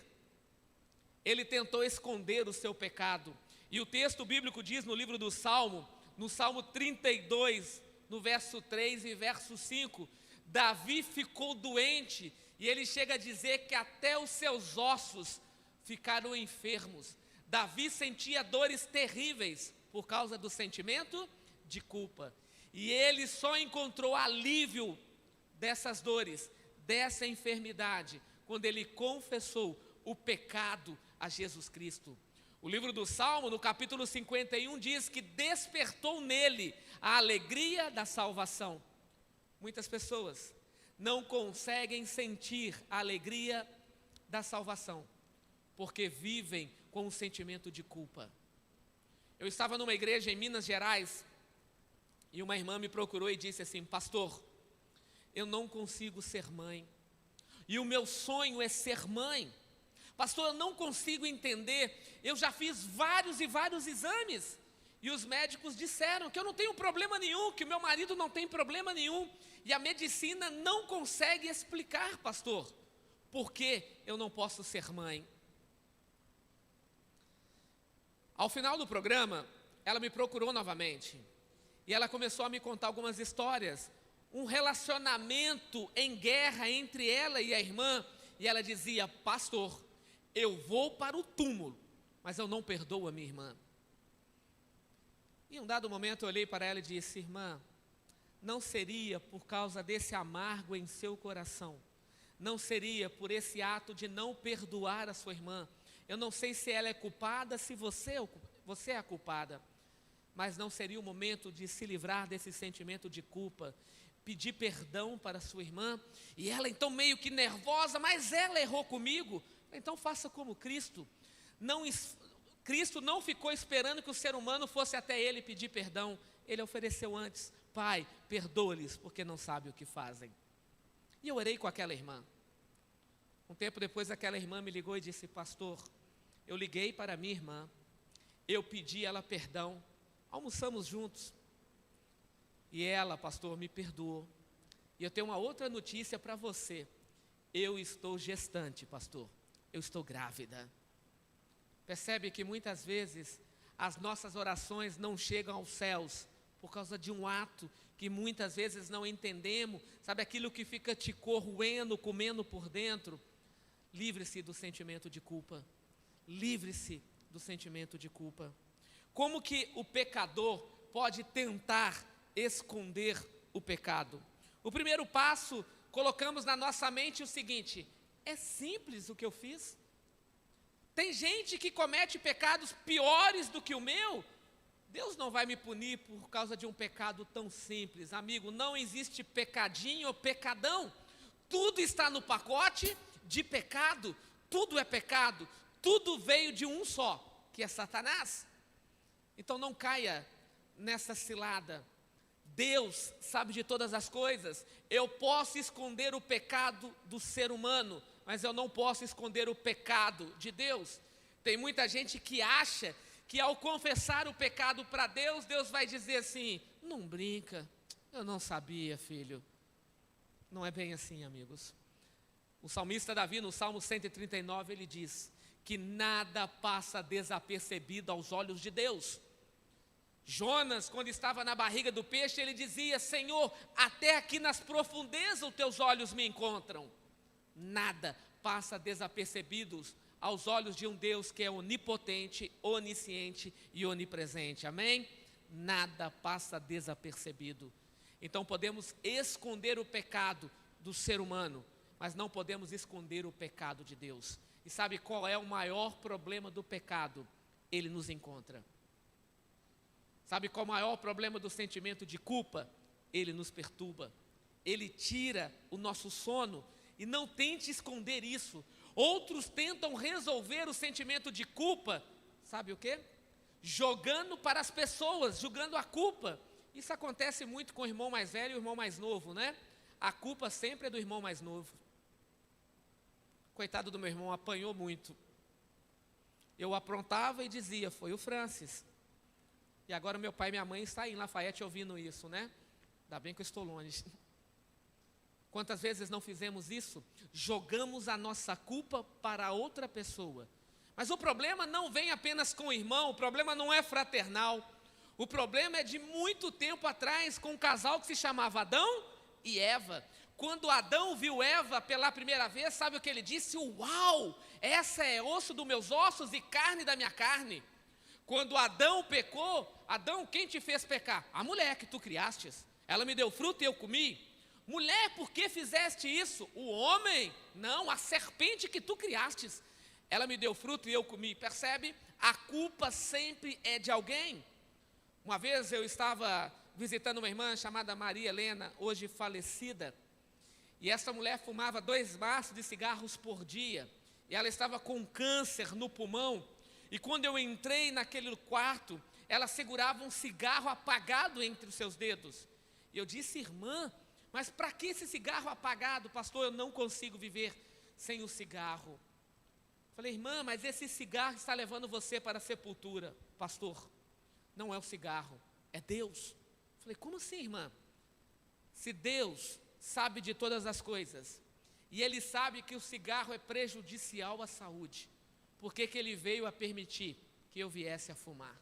ele tentou esconder o seu pecado. E o texto bíblico diz no livro do Salmo, no Salmo 32, no verso 3 e verso 5, Davi ficou doente, e ele chega a dizer que até os seus ossos ficaram enfermos. Davi sentia dores terríveis por causa do sentimento de culpa. E ele só encontrou alívio dessas dores, dessa enfermidade, quando ele confessou o pecado a Jesus Cristo. O livro do Salmo, no capítulo 51, diz que despertou nele a alegria da salvação. Muitas pessoas não conseguem sentir a alegria da salvação, porque vivem com um sentimento de culpa. Eu estava numa igreja em Minas Gerais, e uma irmã me procurou e disse assim: pastor, eu não consigo ser mãe, e o meu sonho é ser mãe. Pastor, eu não consigo entender, eu já fiz vários e vários exames, e os médicos disseram que eu não tenho problema nenhum, que o meu marido não tem problema nenhum, e a medicina não consegue explicar, pastor, por que eu não posso ser mãe. Ao final do programa, ela me procurou novamente, e ela começou a me contar algumas histórias, um relacionamento em guerra entre ela e a irmã, e ela dizia: pastor, eu vou para o túmulo, mas eu não perdoo a minha irmã. Em um dado momento eu olhei para ela e disse: irmã, não seria por causa desse amargo em seu coração, não seria por esse ato de não perdoar a sua irmã. Eu não sei se ela é culpada, se você é a culpada, mas não seria o momento de se livrar desse sentimento de culpa, pedir perdão para sua irmã? E ela então meio que nervosa: mas ela errou comigo. Então faça como Cristo, Cristo não ficou esperando que o ser humano fosse até ele pedir perdão. Ele ofereceu antes: Pai, perdoa-lhes, porque não sabem o que fazem. E eu orei com aquela irmã. Um tempo depois, aquela irmã me ligou e disse: pastor, eu liguei para minha irmã, eu pedi ela perdão, almoçamos juntos, e ela, pastor, me perdoou. E eu tenho uma outra notícia para você: eu estou gestante, pastor, eu estou grávida. Percebe que muitas vezes as nossas orações não chegam aos céus por causa de um ato que muitas vezes não entendemos, sabe, aquilo que fica te corroendo, comendo por dentro. Livre-se do sentimento de culpa, livre-se do sentimento de culpa. Como que o pecador pode tentar esconder o pecado? O primeiro passo, colocamos na nossa mente o seguinte: é simples o que eu fiz. Tem gente que comete pecados piores do que o meu. Deus não vai me punir por causa de um pecado tão simples. Amigo, não existe pecadinho ou pecadão. Tudo está no pacote de pecado. Tudo é pecado. Tudo veio de um só, que é Satanás. Então não caia nessa cilada. Deus sabe de todas as coisas. Eu posso esconder o pecado do ser humano, mas eu não posso esconder o pecado de Deus. Tem muita gente que acha que ao confessar o pecado para Deus, Deus vai dizer assim: não brinca, eu não sabia, filho. Não é bem assim, amigos. O salmista Davi, no Salmo 139, ele diz que nada passa desapercebido aos olhos de Deus. Jonas, quando estava na barriga do peixe, ele dizia: Senhor, até aqui nas profundezas os teus olhos me encontram. Nada passa desapercebido aos olhos de um Deus que é onipotente, onisciente e onipresente, amém? Nada passa desapercebido. Então podemos esconder o pecado do ser humano, mas não podemos esconder o pecado de Deus. E sabe qual é o maior problema do pecado? Ele nos encontra. Sabe qual é o maior problema do sentimento de culpa? Ele nos perturba. Ele tira o nosso sono. E não tente esconder isso. Outros tentam resolver o sentimento de culpa, sabe o quê? Jogando para as pessoas, julgando a culpa. Isso acontece muito com o irmão mais velho e o irmão mais novo, né? A culpa sempre é do irmão mais novo. Coitado do meu irmão, apanhou muito. Eu aprontava e dizia: foi o Francis. E agora meu pai e minha mãe estão aí em Lafayette ouvindo isso, né? Ainda bem que eu estou longe. Quantas vezes não fizemos isso? Jogamos a nossa culpa para outra pessoa. Mas o problema não vem apenas com o irmão, o problema não é fraternal. O problema é de muito tempo atrás, com um casal que se chamava Adão e Eva. Quando Adão viu Eva pela primeira vez, sabe o que ele disse? Uau, essa é osso dos meus ossos e carne da minha carne. Quando Adão pecou, Adão, quem te fez pecar? A mulher que tu criastes. Ela me deu fruto e eu comi. Mulher, por que fizeste isso? O homem? Não, a serpente que tu criastes. Ela me deu fruto e eu comi. Percebe? A culpa sempre é de alguém. Uma vez eu estava visitando uma irmã chamada Maria Helena, hoje falecida. E essa mulher fumava 2 maços de cigarros por dia. E ela estava com câncer no pulmão. E quando eu entrei naquele quarto, ela segurava um cigarro apagado entre os seus dedos. E eu disse: irmã, mas para que esse cigarro apagado? Pastor, eu não consigo viver sem o cigarro. Falei: irmã, mas esse cigarro está levando você para a sepultura. Pastor, não é o cigarro, é Deus. Falei: como assim, irmã? Se Deus sabe de todas as coisas, e Ele sabe que o cigarro é prejudicial à saúde, por que Ele veio a permitir que eu viesse a fumar?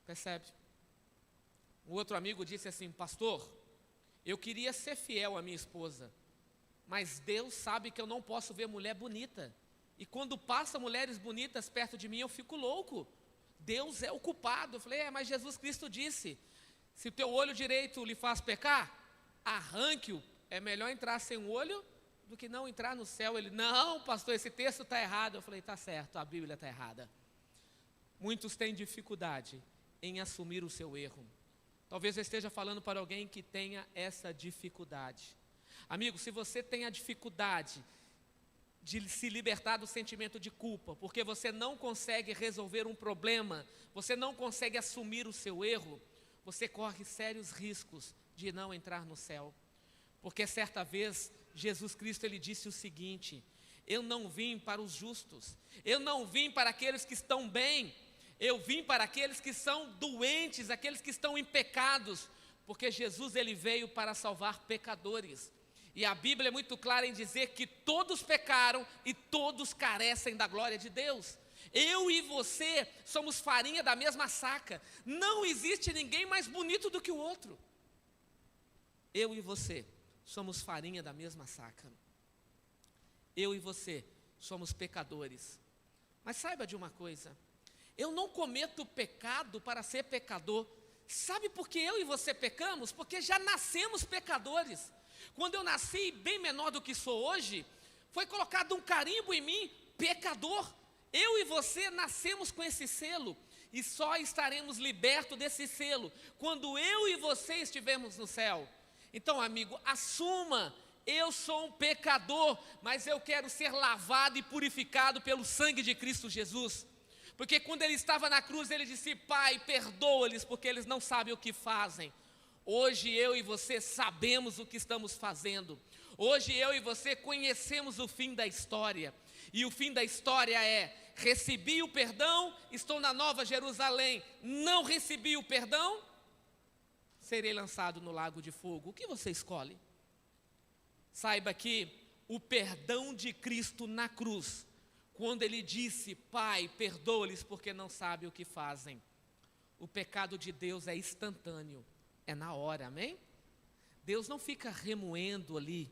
Percebe? Um outro amigo disse assim: pastor, eu queria ser fiel à minha esposa, mas Deus sabe que eu não posso ver mulher bonita. E quando passa mulheres bonitas perto de mim, eu fico louco. Deus é o culpado. Eu falei: mas Jesus Cristo disse: se o teu olho direito lhe faz pecar, arranque-o. É melhor entrar sem um olho do que não entrar no céu. Ele: não, pastor, esse texto está errado. Eu falei: está certo, a Bíblia está errada. Muitos têm dificuldade em assumir o seu erro. Talvez eu esteja falando para alguém que tenha essa dificuldade. Amigo, se você tem a dificuldade de se libertar do sentimento de culpa, porque você não consegue resolver um problema, você não consegue assumir o seu erro, você corre sérios riscos de não entrar no céu. Porque certa vez, Jesus Cristo, ele disse o seguinte: eu não vim para os justos, eu não vim para aqueles que estão bem, eu vim para aqueles que são doentes, aqueles que estão em pecados, porque Jesus, ele veio para salvar pecadores. E a Bíblia é muito clara em dizer que todos pecaram e todos carecem da glória de Deus. Eu e você somos farinha da mesma saca. Não existe ninguém mais bonito do que o outro. Eu e você somos farinha da mesma saca. Eu e você somos pecadores. Mas saiba de uma coisa: eu não cometo pecado para ser pecador. Sabe por que eu e você pecamos? Porque já nascemos pecadores. Quando eu nasci bem menor do que sou hoje, foi colocado um carimbo em mim, pecador. Eu e você nascemos com esse selo e só estaremos libertos desse selo quando eu e você estivermos no céu. Então, amigo, assuma: eu sou um pecador, mas eu quero ser lavado e purificado pelo sangue de Cristo Jesus. Porque quando ele estava na cruz, ele disse: Pai, perdoa-lhes, porque eles não sabem o que fazem. Hoje eu e você sabemos o que estamos fazendo. Hoje eu e você conhecemos o fim da história. E o fim da história é: recebi o perdão, estou na Nova Jerusalém. Não recebi o perdão, serei lançado no lago de fogo. O que você escolhe? Saiba que o perdão de Cristo na cruz, quando ele disse: Pai, perdoa-lhes porque não sabem o que fazem, o pecado de Deus é instantâneo, é na hora, amém? Deus não fica remoendo ali.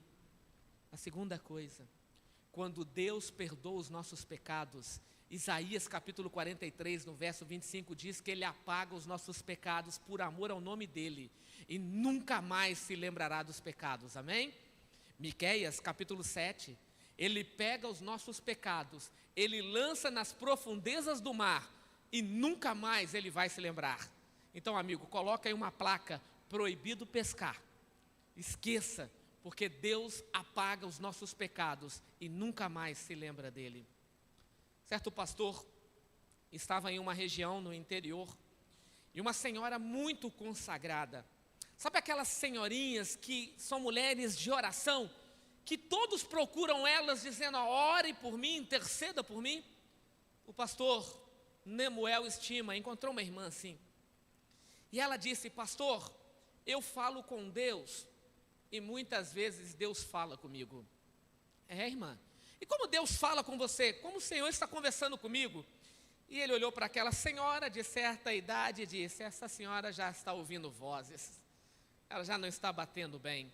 A segunda coisa, quando Deus perdoa os nossos pecados, Isaías capítulo 43, no verso 25, diz que Ele apaga os nossos pecados por amor ao nome dEle, e nunca mais se lembrará dos pecados, amém? Miqueias capítulo 7, Ele pega os nossos pecados, Ele lança nas profundezas do mar, e nunca mais Ele vai se lembrar. Então, amigo, coloca aí uma placa: proibido pescar. Esqueça, porque Deus apaga os nossos pecados e nunca mais se lembra dele. Certo pastor estava em uma região no interior, e uma senhora muito consagrada. Sabe aquelas senhorinhas que são mulheres de oração, que todos procuram elas dizendo: ore por mim, interceda por mim? O pastor Nemuel Estima encontrou uma irmã assim. E ela disse: pastor, eu falo com Deus e muitas vezes Deus fala comigo. É, irmã? E como Deus fala com você? Como o Senhor está conversando comigo? E ele olhou para aquela senhora de certa idade e disse: essa senhora já está ouvindo vozes, ela já não está batendo bem.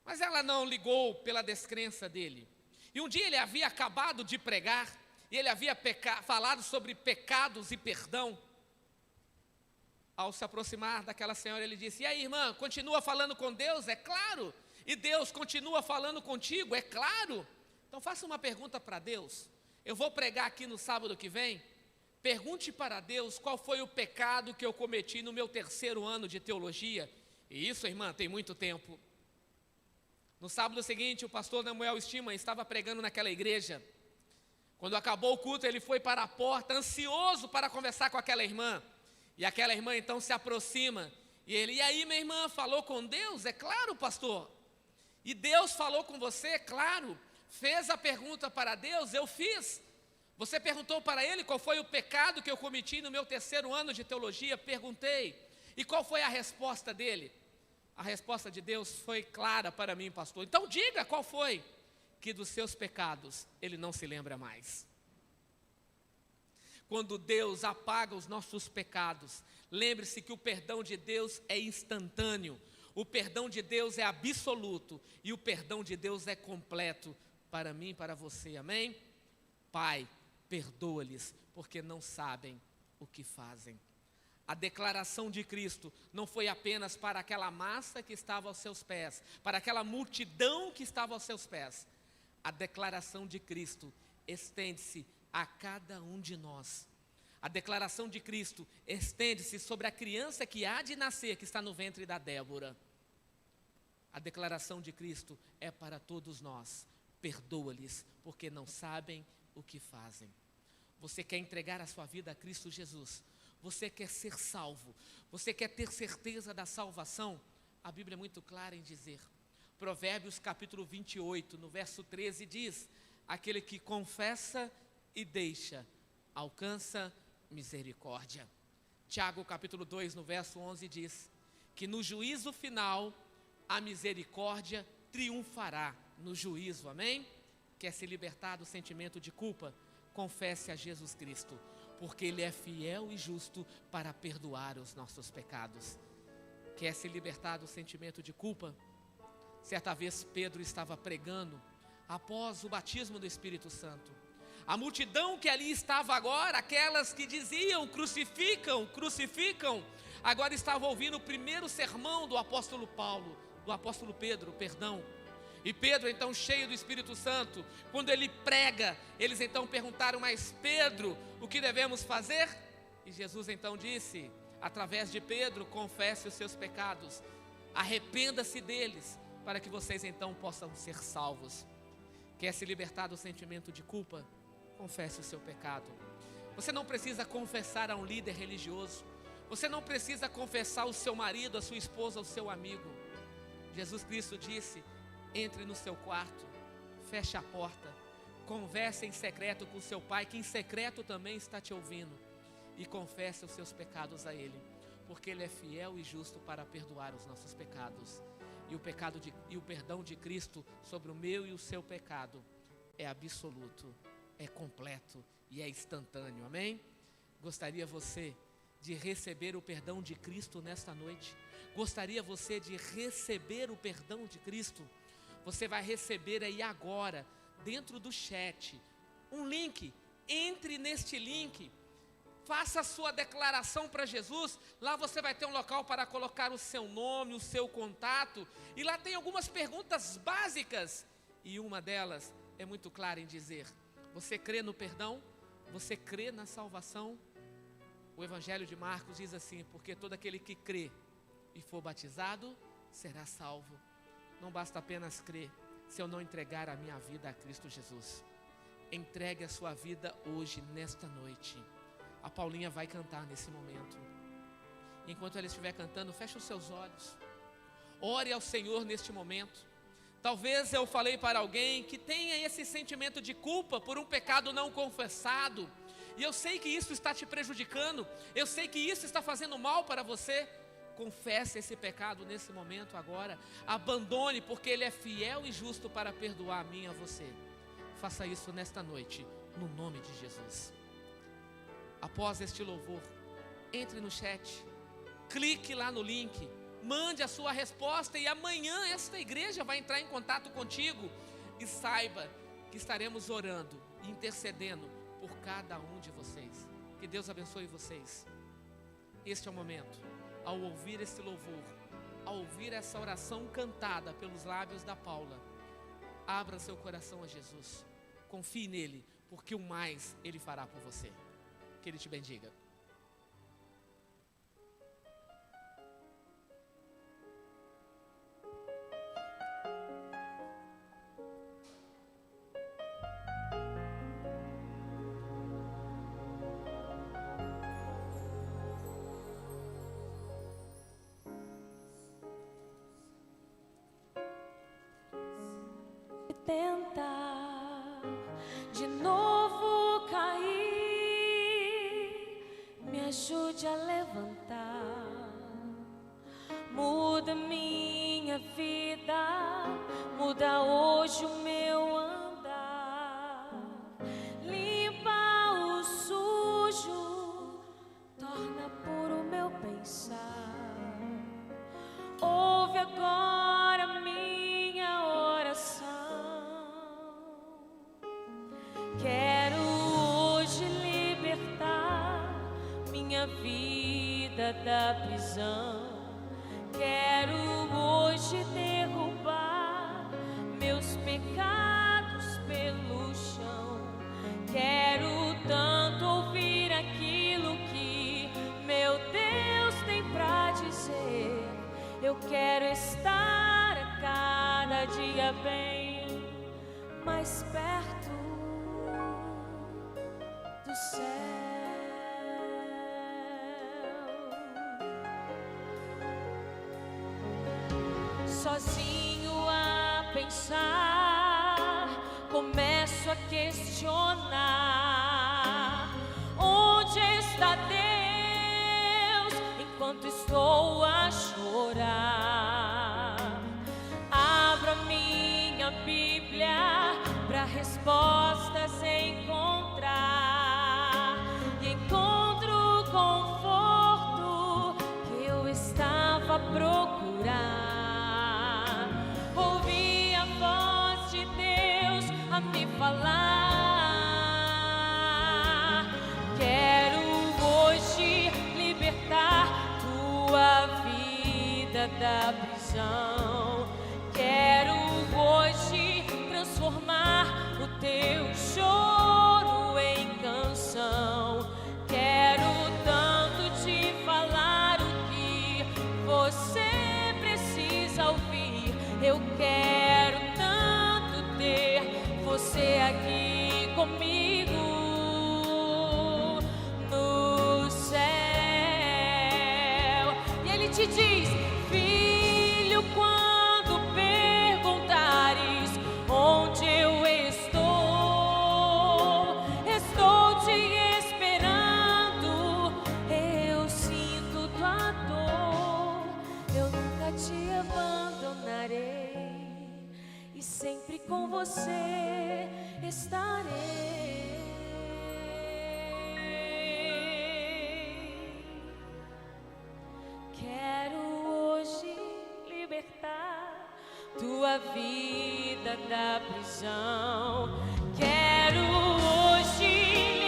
Mas ela não ligou pela descrença dele. E um dia ele havia acabado de pregar, e ele havia falado sobre pecados e perdão. Ao se aproximar daquela senhora, ele disse: e aí, irmã, continua falando com Deus? É claro. E Deus continua falando contigo? É claro. Então faça uma pergunta para Deus. Eu vou pregar aqui no sábado que vem. Pergunte para Deus qual foi o pecado que eu cometi no meu 3º ano de teologia. E isso, irmã, tem muito tempo. No sábado seguinte, o pastor Nemuel Estima estava pregando naquela igreja. Quando acabou o culto, ele foi para a porta, ansioso para conversar com aquela irmã. E aquela irmã então se aproxima, e ele: e aí, minha irmã, falou com Deus? É claro, pastor. E Deus falou com você? É claro. Fez a pergunta para Deus? Eu fiz. Você perguntou para ele qual foi o pecado que eu cometi no meu 3º ano de teologia? Perguntei. E qual foi a resposta dele? A resposta de Deus foi clara para mim, pastor. Então diga qual foi. Que dos seus pecados ele não se lembra mais. Quando Deus apaga os nossos pecados, lembre-se que o perdão de Deus é instantâneo, o perdão de Deus é absoluto e o perdão de Deus é completo para mim e para você, amém? Pai, perdoa-lhes, porque não sabem o que fazem. A declaração de Cristo não foi apenas para aquela massa que estava aos seus pés, para aquela multidão que estava aos seus pés. A declaração de Cristo estende-se a cada um de nós. A declaração de Cristo estende-se sobre a criança que há de nascer, que está no ventre da Débora. A declaração de Cristo é para todos nós. perdoa-lhes, porque não sabem o que fazem. Você quer entregar a sua vida a Cristo Jesus? Você quer ser salvo? Você quer ter certeza da salvação? A Bíblia é muito clara em dizer. Provérbios capítulo 28, no verso 13 diz: aquele que confessa e deixa, alcança misericórdia. Tiago capítulo 2, no verso 11 diz que no juízo final, a misericórdia triunfará no juízo, amém? Quer se libertar do sentimento de culpa? Confesse a Jesus Cristo, porque Ele é fiel e justo para perdoar os nossos pecados. Quer se libertar do sentimento de culpa? Certa vez Pedro estava pregando após o batismo do Espírito Santo. A multidão que ali estava agora, aquelas que diziam crucificam, crucificam, agora estava ouvindo o primeiro sermão do apóstolo Pedro. E Pedro, então cheio do Espírito Santo, quando ele prega, eles então perguntaram: mas Pedro, o que devemos fazer? E Jesus então disse, através de Pedro: confesse os seus pecados, arrependa-se deles, para que vocês então possam ser salvos. Quer se libertar do sentimento de culpa? Confesse o seu pecado. Você não precisa confessar a um líder religioso. Você não precisa confessar ao seu marido, à sua esposa, ao seu amigo. Jesus Cristo disse: entre no seu quarto, feche a porta, converse em secreto com seu pai, que em secreto também está te ouvindo, e confesse os seus pecados a Ele, porque Ele é fiel e justo para perdoar os nossos pecados. E o perdão de Cristo sobre o meu e o seu pecado é absoluto, é completo e é instantâneo, amém? Gostaria você de receber o perdão de Cristo nesta noite? Gostaria você de receber o perdão de Cristo? Você vai receber aí agora, dentro do chat, um link. Entre neste link, faça a sua declaração para Jesus. Lá você vai ter um local para colocar o seu nome, o seu contato, e lá tem algumas perguntas básicas, e uma delas é muito clara em dizer: você crê no perdão? Você crê na salvação? O Evangelho de Marcos diz assim: porque todo aquele que crê e for batizado será salvo. Não basta apenas crer, se eu não entregar a minha vida a Cristo Jesus. Entregue a sua vida hoje, nesta noite. A Paulinha vai cantar nesse momento. Enquanto ela estiver cantando, feche os seus olhos. Ore ao Senhor neste momento. Talvez eu falei para alguém que tenha esse sentimento de culpa por um pecado não confessado. E eu sei que isso está te prejudicando. Eu sei que isso está fazendo mal para você. Confesse esse pecado nesse momento agora. Abandone, porque Ele é fiel e justo para perdoar a mim e a você. Faça isso nesta noite, no nome de Jesus. Após este louvor, entre no chat, clique lá no link, mande a sua resposta, e amanhã esta igreja vai entrar em contato contigo. E saiba que estaremos orando e intercedendo por cada um de vocês. Que Deus abençoe vocês. Este é o momento. Ao ouvir esse louvor, ao ouvir essa oração cantada pelos lábios da Paula, abra seu coração a Jesus, confie nele, porque o mais Ele fará por você. Que Ele te bendiga. Tentar de novo cair, me ajude a levantar. Muda minha vida, muda hoje o meu andar. Limpa o sujo, torna puro o meu pensar. Ouve agora minha oração. Quero hoje libertar minha vida da prisão. Quero hoje derrubar meus pecados pelo chão. Quero tanto ouvir aquilo que meu Deus tem pra dizer. Eu quero estar a cada dia bem mais perto do céu. Sozinho a pensar, começo a questionar: onde está Deus enquanto estou a chorar? Abro a minha Bíblia para respostas encontrar, e encontro o conforto que eu estava a procurar. Ouvi a voz de Deus a me falar: quero hoje libertar tua vida da prisão. Quero hoje transformar o teu choro em canção. Quero tanto te falar o que você precisa ouvir. Eu quero tanto ter você aqui comigo no céu. E ele te diz: filho, quando perguntares onde eu estou te esperando. Eu sinto tua dor, eu nunca te abandonarei, e sempre com você estarei. Quero hoje libertar tua vida da prisão. Quero hoje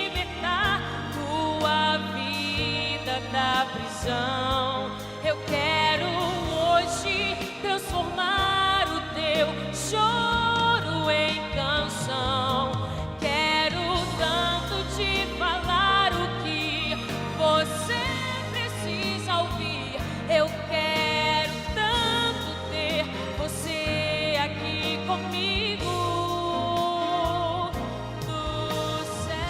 libertar tua vida da prisão. Eu quero hoje transformar o teu choro em canção. Quero tanto te falar o que você precisa ouvir. Eu quero tanto ter você aqui comigo no céu.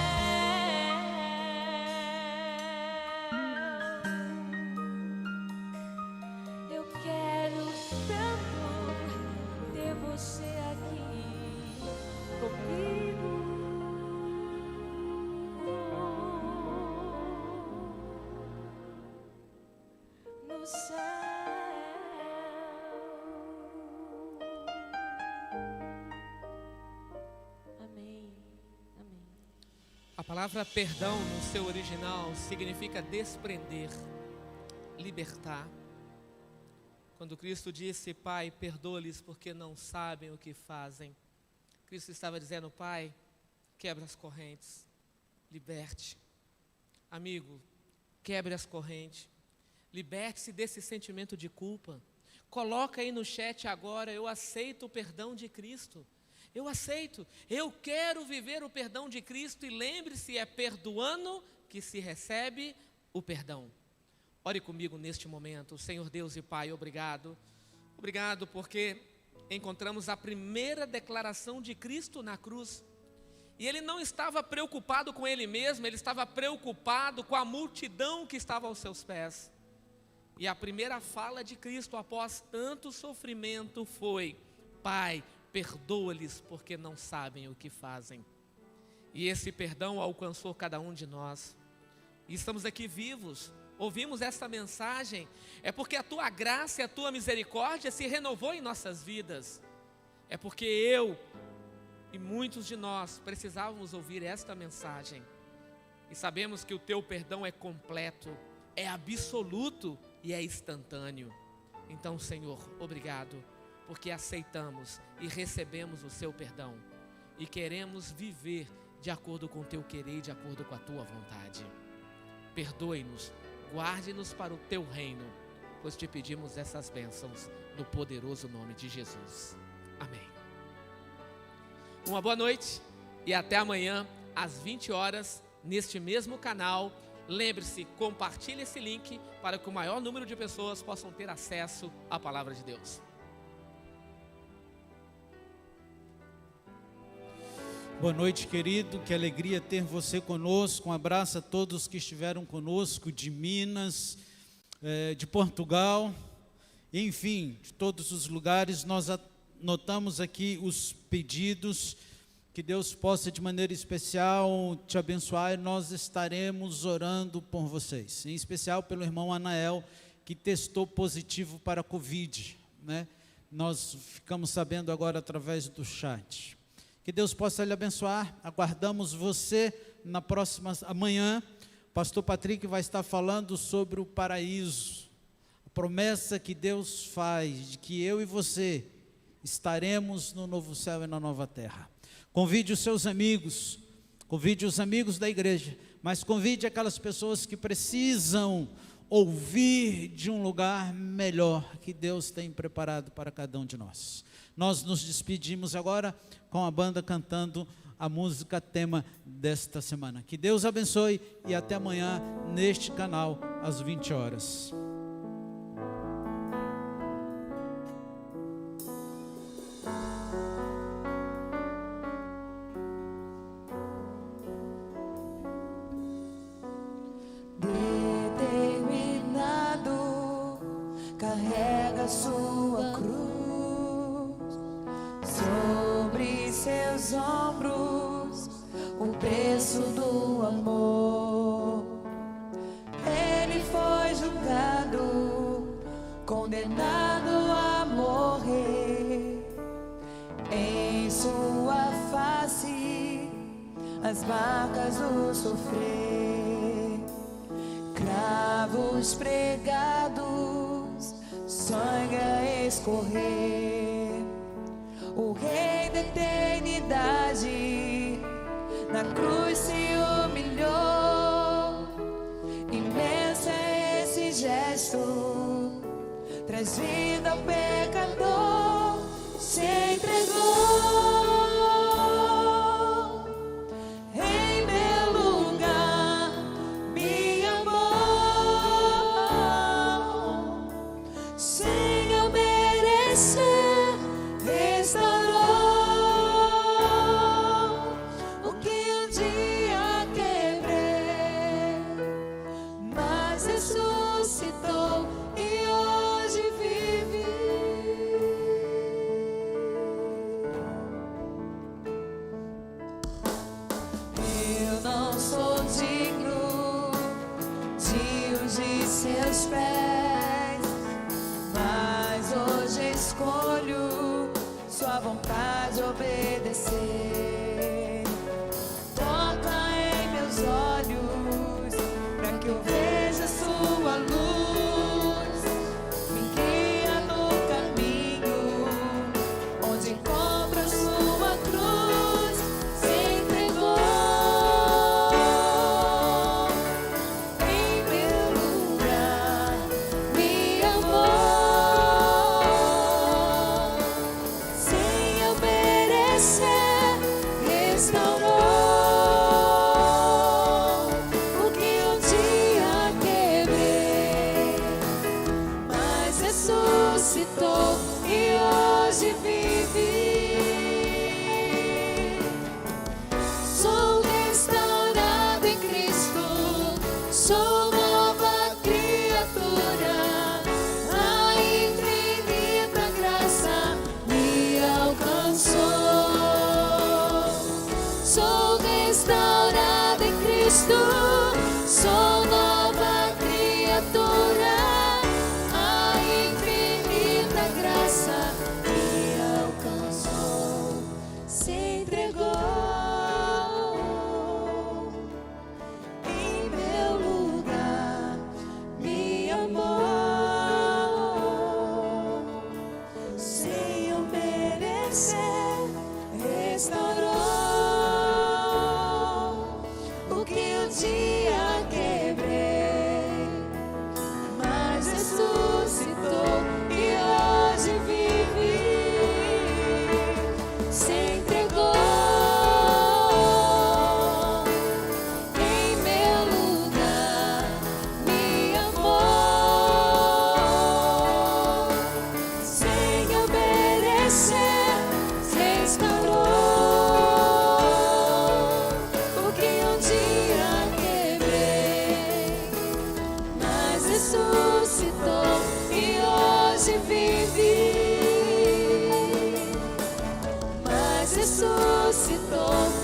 Eu quero tanto ter você aqui comigo no céu. Amém. Amém. A palavra perdão no seu original significa desprender, libertar. Quando Cristo disse: Pai, perdoa-lhes porque não sabem o que fazem, Cristo estava dizendo: Pai, quebra as correntes, liberte. Amigo, quebre as correntes, liberte-se desse sentimento de culpa. Coloca aí no chat agora: eu aceito o perdão de Cristo. Eu aceito, eu quero viver o perdão de Cristo. E lembre-se, é perdoando que se recebe o perdão. Ore comigo neste momento. Senhor Deus e Pai, obrigado. Obrigado porque encontramos a primeira declaração de Cristo na cruz. E Ele não estava preocupado com Ele mesmo, Ele estava preocupado com a multidão que estava aos seus pés. E a primeira fala de Cristo após tanto sofrimento foi: Pai, perdoa-lhes porque não sabem o que fazem. E esse perdão alcançou cada um de nós. E estamos aqui vivos, ouvimos esta mensagem, é porque a Tua graça e a Tua misericórdia se renovou em nossas vidas. É porque eu e muitos de nós precisávamos ouvir esta mensagem. E sabemos que o Teu perdão é completo, é absoluto e é instantâneo. Então, Senhor, obrigado, porque aceitamos e recebemos o Seu perdão. E queremos viver de acordo com o Teu querer e de acordo com a Tua vontade. Perdoe-nos, guarde-nos para o Teu reino, pois te pedimos essas bênçãos no poderoso nome de Jesus. Amém. Uma boa noite e até amanhã às 20 horas neste mesmo canal. Lembre-se, compartilhe esse link para que o maior número de pessoas possam ter acesso à palavra de Deus. Boa noite, querido, que alegria ter você conosco. Um abraço a todos que estiveram conosco, de Minas, de Portugal, enfim, de todos os lugares. Nós anotamos aqui os pedidos, que Deus possa de maneira especial te abençoar, e nós estaremos orando por vocês, em especial pelo irmão Anael, que testou positivo para a Covid, né? Nós ficamos sabendo agora através do chat. Que Deus possa lhe abençoar. Aguardamos você na próxima amanhã. Pastor Patrick vai estar falando sobre o paraíso, a promessa que Deus faz de que eu e você estaremos no novo céu e na nova terra. Convide os seus amigos, convide os amigos da igreja, mas convide aquelas pessoas que precisam ouvir de um lugar melhor que Deus tem preparado para cada um de nós. Nós nos despedimos agora com a banda cantando a música tema desta semana. Que Deus abençoe e até amanhã neste canal às 20 horas. Determinado, carrega sua cruz sobre seus ombros, o preço do amor. Ele foi julgado, condenado a morrer. Em sua face as marcas do sofrer, cravos pregados, sangue a escorrer. O Rei da eternidade na cruz se humilhou. Imenso é esse gesto, traz vida ao pecador. Se entregou em meu lugar, me amou, sem eu merecer. Restaurou o que um dia quebrei, mas ressuscitou e hoje vive. Eu não sou digno de ungir seus pés, mas hoje escolho sua vontade obedecer. Toca em meus olhos, para que eu veja sua luz. Me guia no caminho, onde encontro a sua cruz. Se entregou em meu lugar, me amou, sem eu merecer. Restaurou o que um dia quebrei, mas ressuscitou e hoje vive. Sou restaurado em Cristo, sou nova criatura. A infinita graça me alcançou. Sou restaurado em Cristo, sou nova criatura. A infinita graça me alcançou. Se entregou em meu lugar, me amou, sem eu merecer. Restaurou o que um dia quebrei. morte vive, mas ressuscitou.